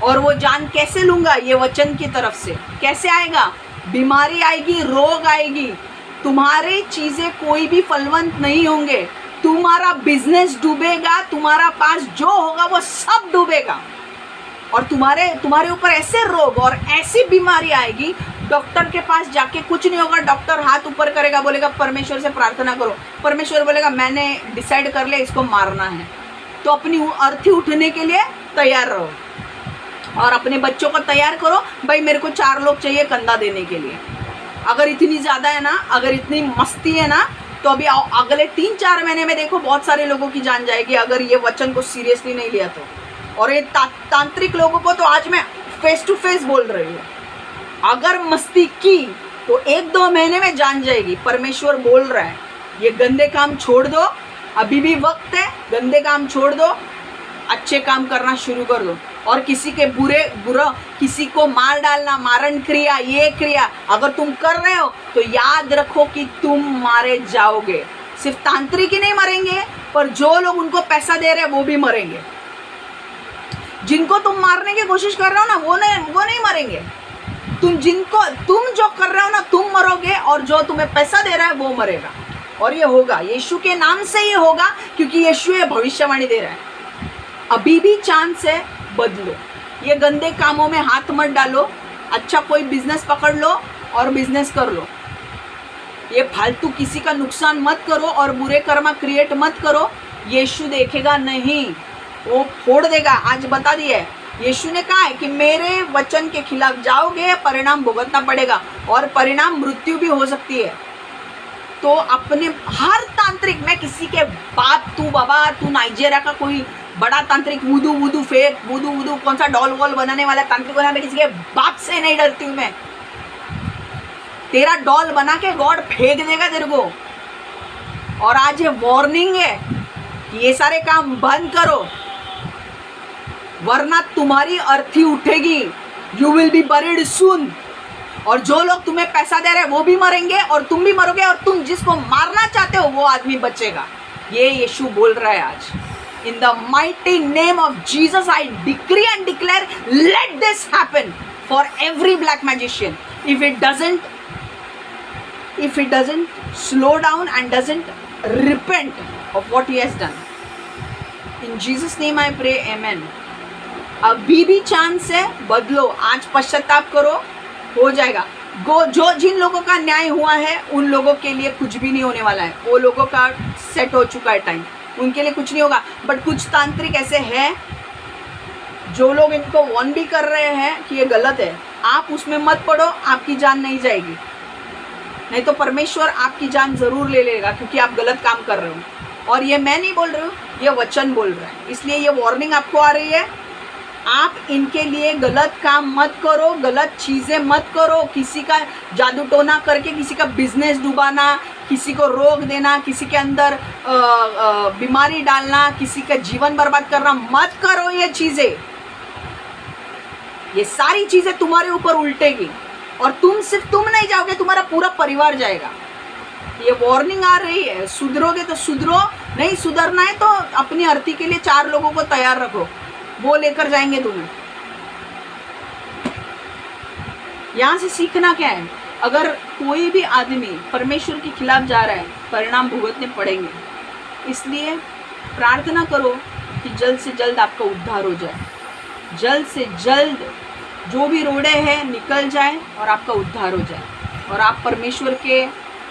और वो जान कैसे लूँगा? ये वचन की तरफ से। कैसे आएगा? बीमारी आएगी, रोग आएगी, तुम्हारे चीज़ें कोई भी फलवंत नहीं होंगे, तुम्हारा बिजनेस डूबेगा, तुम्हारा पास जो होगा वो सब डूबेगा, और तुम्हारे ऊपर ऐसे रोग और ऐसी बीमारी आएगी, डॉक्टर के पास जाके कुछ नहीं होगा। डॉक्टर हाथ ऊपर करेगा, बोलेगा परमेश्वर से प्रार्थना करो। परमेश्वर बोलेगा मैंने डिसाइड कर लिया, इसको मारना है। तो अपनी अर्थी उठने के लिए तैयार रहो और अपने बच्चों को तैयार करो। भाई मेरे को 4 लोग चाहिए कंधा देने के लिए। अगर इतनी ज़्यादा है ना, अगर इतनी मस्ती है ना, तो अभी अगले 3-4 महीने में देखो बहुत सारे लोगों की जान जाएगी, अगर ये वचन को सीरियसली नहीं लिया तो। और ये तांत्रिक लोगों को तो आज मैं फेस टू फेस बोल रही हूँ, अगर मस्ती की तो 1-2 महीने में जान जाएगी। परमेश्वर बोल रहा है ये गंदे काम छोड़ दो, अभी भी वक्त है, गंदे काम छोड़ दो, अच्छे काम करना शुरू कर दो। और किसी के बुरा किसी को मार डालना, मारण क्रिया, ये क्रिया अगर तुम कर रहे हो तो याद रखो कि तुम मारे जाओगे। सिर्फ तांत्रिक ही नहीं मरेंगे, पर जो लोग उनको पैसा दे रहे हैं वो भी मरेंगे। जिनको तुम मारने की कोशिश कर रहे हो ना, वो नहीं मरेंगे। तुम जो कर रहे हो ना, तुम मरोगे, और जो तुम्हें पैसा दे रहा है वो मरेगा। और ये होगा, यीशु के नाम से ये होगा, क्योंकि यीशु ये भविष्यवाणी दे रहा है। अभी भी चांस है, बदलो। ये गंदे कामों में हाथ मत डालो, अच्छा कोई बिजनेस पकड़ लो और बिजनेस कर लो। ये फालतू किसी का नुकसान मत करो और बुरे कर्म क्रिएट मत करो। यीशु देखेगा नहीं, वो फोड़ देगा। आज बता दिया है, यीशु ने कहा है कि मेरे वचन के खिलाफ जाओगे, परिणाम भुगतना पड़ेगा, और परिणाम मृत्यु भी हो सकती है। तो अपने हर तांत्रिक, मैं किसी के बाप, तू नाइजीरिया का कोई बड़ा तांत्रिक, वुदू फेक, वुदू कौन सा डॉल वॉल बनाने वाला तांत्रिक बना, मैं किसी के बाप से नहीं डरती हूँ। मैं तेरा डॉल बना के गॉड फेंक देगा तेरे को। और आज ये वार्निंग है कि ये सारे काम बंद करो, वरना तुम्हारी अर्थी उठेगी। यू विल बी बरीड सून। और जो लोग तुम्हें पैसा दे रहे हैं वो भी मरेंगे और तुम भी मरोगे, और तुम जिसको मारना चाहते हो वो आदमी बचेगा। ये यीशु बोल रहा है आज। In the mighty name of Jesus, I decree and declare, let this happen for every black magician. If it doesn't slow down and doesn't repent of what he has done. In Jesus' name I pray, amen. अभी भी chance है, बदलो। आज पश्चाताप करो, हो जाएगा। जिन लोगों का न्याय हुआ है उन लोगों के लिए कुछ भी नहीं होने वाला है। वो लोगों का सेट हो चुका है टाइम, उनके लिए कुछ नहीं होगा। बट कुछ तांत्रिक ऐसे हैं जो लोग इनको वार्न भी कर रहे हैं कि ये गलत है। आप उसमें मत पड़ो, आपकी जान नहीं जाएगी। नहीं तो परमेश्वर आपकी जान ज़रूर ले लेगा, क्योंकि आप गलत काम कर रहे हो। और ये मैं नहीं बोल रही हूँ, ये वचन बोल रहा है। इसलिए ये वार्निंग आपको आ रही है। आप इनके लिए गलत काम मत करो, गलत चीज़ें मत करो। किसी का जादू टोना करके किसी का बिजनेस डुबाना, किसी को रोग देना, किसी के अंदर बीमारी डालना, किसी का जीवन बर्बाद करना मत करो। ये चीज़ें, ये सारी चीज़ें तुम्हारे ऊपर उल्टेगी, और सिर्फ तुम नहीं जाओगे, तुम्हारा पूरा परिवार जाएगा। ये वार्निंग आ रही है। सुधरोगे तो सुधरो, नहीं सुधरना है तो अपनी अर्थी के लिए 4 लोगों को तैयार रखो, वो लेकर जाएंगे तुम्हें। यहाँ से सीखना क्या है? अगर कोई भी आदमी परमेश्वर के खिलाफ जा रहा है, परिणाम भुगतने पड़ेंगे। इसलिए प्रार्थना करो कि जल्द से जल्द आपका उद्धार हो जाए, जल्द से जल्द जो भी रोड़े हैं निकल जाए और आपका उद्धार हो जाए, और आप परमेश्वर के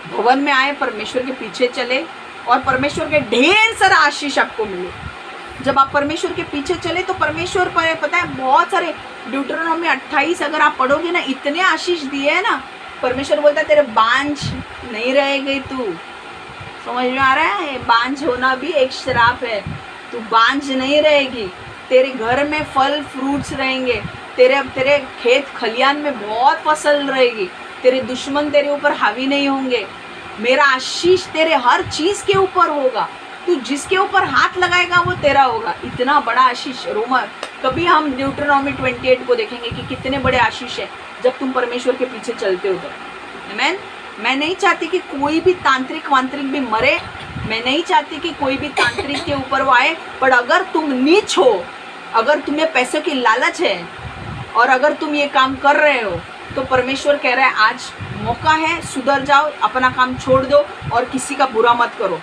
भवन में आए, परमेश्वर के पीछे चले और परमेश्वर के ढेर सारा आशीष आपको मिले। जब आप परमेश्वर के पीछे चले तो परमेश्वर पर पता है बहुत सारे, ड्यूटरोनॉमी 28 अगर आप पढ़ोगे ना, इतने आशीष दिए हैं ना। परमेश्वर बोलता है तेरे बांझ नहीं रह गई तू। समझ में आ रहा है? बांझ होना भी एक श्राप है। तू बांझ नहीं रहेगी, तेरे घर में फल फ्रूट्स रहेंगे, तेरे खेत खलियान में बहुत फसल रहेगी, तेरे दुश्मन तेरे ऊपर हावी नहीं होंगे, मेरा आशीष तेरे हर चीज़ के ऊपर होगा, तू जिसके ऊपर हाथ लगाएगा वो तेरा होगा। इतना बड़ा आशीष। रोमर कभी हम ड्यूटरोनॉमी 28 को देखेंगे कि कितने बड़े आशीष है जब तुम परमेश्वर के पीछे चलते हो तो। आमीन। मैं नहीं चाहती कि कोई भी तांत्रिक वांत्रिक भी मरे, मैं नहीं चाहती कि कोई भी तांत्रिक के ऊपर वो आए, पर अगर तुम नीच हो, अगर तुम्हें पैसों की लालच है और अगर तुम ये काम कर रहे हो तो परमेश्वर कह रहा है आज मौका है, सुधर जाओ, अपना काम छोड़ दो और किसी का बुरा मत करो।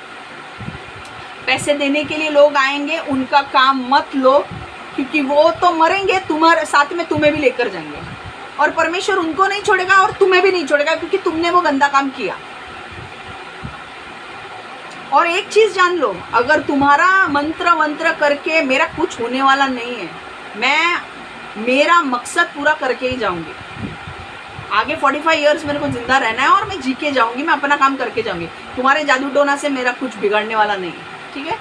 पैसे देने के लिए लोग आएंगे, उनका काम मत लो, क्योंकि वो तो मरेंगे, तुम्हारे साथ में तुम्हें भी लेकर जाएंगे, और परमेश्वर उनको नहीं छोड़ेगा और तुम्हें भी नहीं छोड़ेगा, क्योंकि तुमने वो गंदा काम किया। और एक चीज़ जान लो, अगर तुम्हारा मंत्र करके मेरा कुछ होने वाला नहीं है, मैं मेरा मकसद पूरा करके ही जाऊंगी। आगे 45 इयर्स मेरे को जिंदा रहना है और मैं जी के जाऊंगी, मैं अपना काम करके जाऊंगी। तुम्हारे जादू टोना से मेरा कुछ बिगड़ने वाला नहीं है, ठीक है?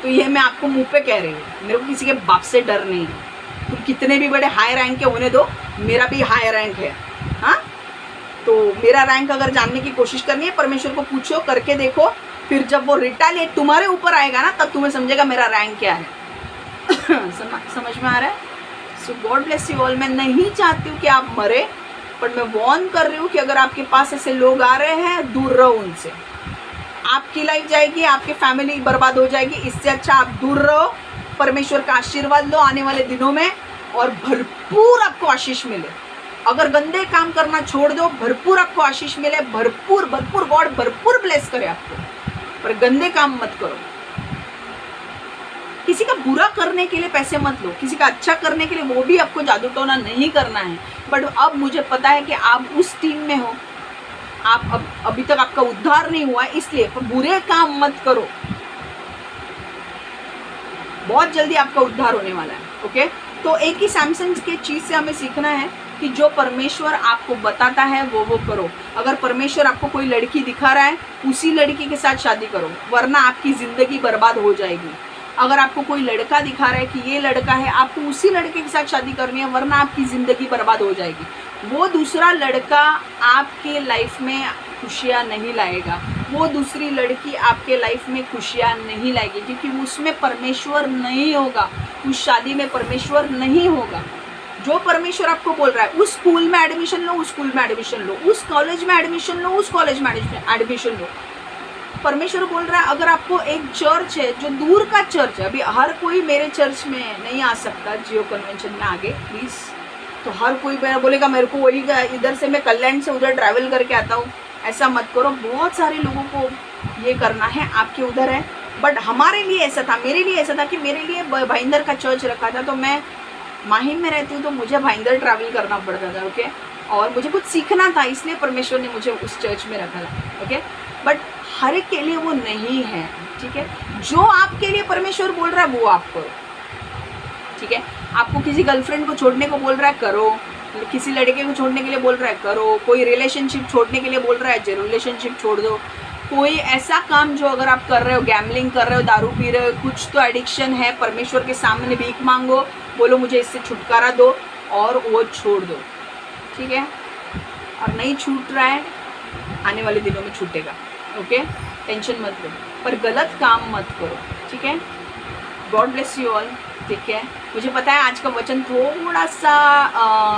तो ये मैं आपको मुंह पे कह रही हूँ, मेरे को किसी के बाप से डर नहीं है। तुम कितने भी बड़े हाई रैंक के होने दो, मेरा भी हाई रैंक है। हाँ, तो मेरा रैंक अगर जानने की कोशिश करनी है, परमेश्वर को पूछो, करके देखो, फिर जब वो रिटालिएट तुम्हारे ऊपर आएगा ना, तब तुम्हें समझेगा मेरा रैंक क्या है। समझ में आ रहा है? So God bless you all. मैं नहीं चाहती हूँ कि आप मरे, पर मैं वॉर्न कर रही हूँ कि अगर आपके पास ऐसे लोग आ रहे हैं, दूर रहो उनसे। आपकी लाइफ जाएगी, आपकी फैमिली बर्बाद हो जाएगी। इससे अच्छा आप दूर रहो, परमेश्वर का आशीर्वाद लो आने वाले दिनों में, और भरपूर आपको आशीष मिले। अगर गंदे काम करना छोड़ दो, भरपूर आपको आशीष मिले, भरपूर भरपूर, गॉड भरपूर ब्लेस करे आपको, पर गंदे काम मत करो। किसी का बुरा करने के लिए पैसे मत लो, किसी का अच्छा करने के लिए, वो भी आपको जादू टोना नहीं करना है। बट अब मुझे पता है कि आप उस टीम में हो, आप अभी तक आपका उद्धार नहीं हुआ है, इसलिए बुरे काम मत करो। बहुत जल्दी आपका उद्धार होने वाला है। ओके, तो एक ही सैमसन के चीज़ से हमें सीखना है कि जो परमेश्वर आपको बताता है वो करो। अगर परमेश्वर आपको कोई लड़की दिखा रहा है, उसी लड़की के साथ शादी करो, वरना आपकी ज़िंदगी बर्बाद हो जाएगी। अगर आपको कोई लड़का दिखा रहा है कि ये लड़का है, आपको उसी लड़के के साथ शादी करनी है, वरना आपकी ज़िंदगी बर्बाद हो जाएगी। वो दूसरा लड़का आपके लाइफ में खुशियाँ नहीं लाएगा, वो दूसरी लड़की आपके लाइफ में खुशियाँ नहीं लाएगी, क्योंकि उसमें परमेश्वर नहीं होगा, उस शादी में परमेश्वर नहीं होगा। जो परमेश्वर आपको बोल रहा है, उस स्कूल में एडमिशन लो, उस स्कूल में एडमिशन लो, उस कॉलेज में एडमिशन लो, उस कॉलेज में एडमिशन लो। परमेश्वर बोल रहा है, अगर आपको एक चर्च है जो दूर का चर्च है, अभी हर कोई मेरे चर्च में नहीं आ सकता, जियो कन्वेंशन में आगे प्लीज़, तो हर कोई बोलेगा मेरे को वही इधर से मैं कल्याण से उधर ट्रैवल करके आता हूँ, ऐसा मत करो। बहुत सारे लोगों को ये करना है, आपके उधर है, बट हमारे लिए ऐसा था, मेरे लिए ऐसा था कि मेरे लिए भाईंदर का चर्च रखा था, तो मैं माहिम में रहती हूँ तो मुझे भाईंदर ट्रैवल करना पड़ता था। ओके, और मुझे कुछ सीखना था, इसलिए परमेश्वर ने मुझे उस चर्च में रखा था। ओके, बट हर एक के लिए वो नहीं है, ठीक है? जो आपके लिए परमेश्वर बोल रहा है वो आप करो, ठीक है? आपको किसी गर्लफ्रेंड को छोड़ने को बोल रहा है, करो। किसी लड़के को छोड़ने के लिए बोल रहा है, करो। कोई रिलेशनशिप छोड़ने के लिए बोल रहा है, जो रिलेशनशिप छोड़ दो। कोई ऐसा काम जो अगर आप कर रहे हो, गैम्बलिंग कर रहे हो, दारू पी रहे हो, कुछ तो एडिक्शन है, परमेश्वर के सामने भीख मांगो, बोलो मुझे इससे छुटकारा दो, और वो छोड़ दो, ठीक है? और नहीं छूट रहा है, आने वाले दिनों में छूटेगा। ओके, टेंशन मत लो, पर गलत काम मत करो, ठीक है? गॉड ब्लेस यू ऑल, ठीक है? मुझे पता है आज का वचन थोड़ा सा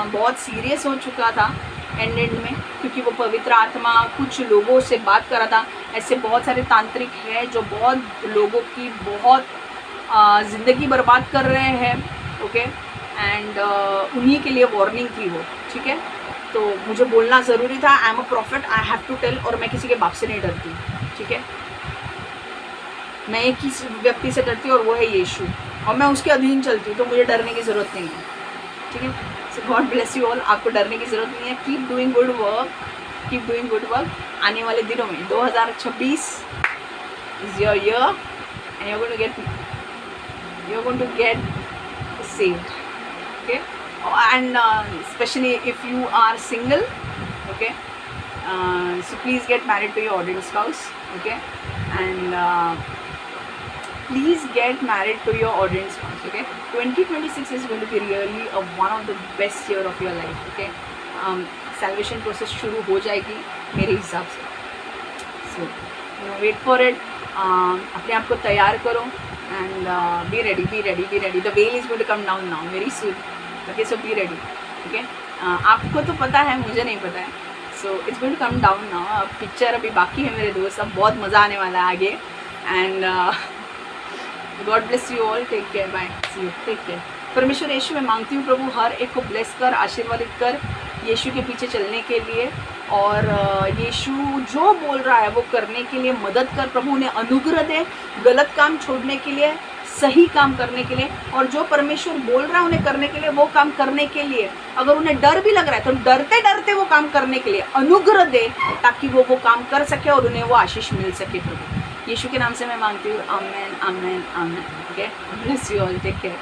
बहुत सीरियस हो चुका था एंड में, क्योंकि वो पवित्र आत्मा कुछ लोगों से बात कर रहा था। ऐसे बहुत सारे तांत्रिक हैं जो बहुत लोगों की बहुत ज़िंदगी बर्बाद कर रहे हैं। ओके, एंड उन्हीं के लिए वार्निंग थी वो, ठीक है? तो मुझे बोलना ज़रूरी था, I am a prophet, I have to tell, और मैं किसी के बाप से नहीं डरती, ठीक है। मैं एक ही व्यक्ति से डरती हूँ और वो है यीशु, और मैं उसके अधीन चलती हूँ, तो मुझे डरने की ज़रूरत नहीं है, ठीक है। So God bless you all, आपको डरने की ज़रूरत नहीं है। Keep doing good work, keep doing good work. आने वाले दिनों में 2026 is your year and you are going to get saved, okay. And especially if you are single, okay, so please get married to your ordained spouse, okay. And please get married to your ordained spouse, okay. 2026 is going to be really one of the best year of your life, okay. Salvation process शुरू हो जाएगी मेरे हिसाब से, so wait for it. अपने आप को तैयार करो and be ready. The veil is going to come down now very soon, okay. So be ready, okay. आपको तो पता है, मुझे नहीं पता है, so it's going to come down now. अब पिक्चर अभी बाकी है मेरे दोस्त, अब बहुत मज़ा आने वाला है आगे, and God bless you all, take care, bye, see you, take care. परमेश्वर यीशु, मैं मांगती हूँ प्रभु हर एक को ब्लेस कर, आशीर्वादित कर यीशु के पीछे चलने के लिए, और यीशु जो बोल रहा है वो करने के लिए मदद कर प्रभु, उन्हें अनुग्रह दे गलत काम छोड़ने के लिए, सही काम करने के लिए, और जो परमेश्वर बोल रहा है उन्हें करने के लिए वो काम करने के लिए, अगर उन्हें डर भी लग रहा है तो डरते डरते वो काम करने के लिए अनुग्रह दे, ताकि वो काम कर सके और उन्हें वो आशीष मिल सके प्रभु। यीशु के नाम से मैं मांगती हूँ, amen amen amen, okay. Bless you all, take care.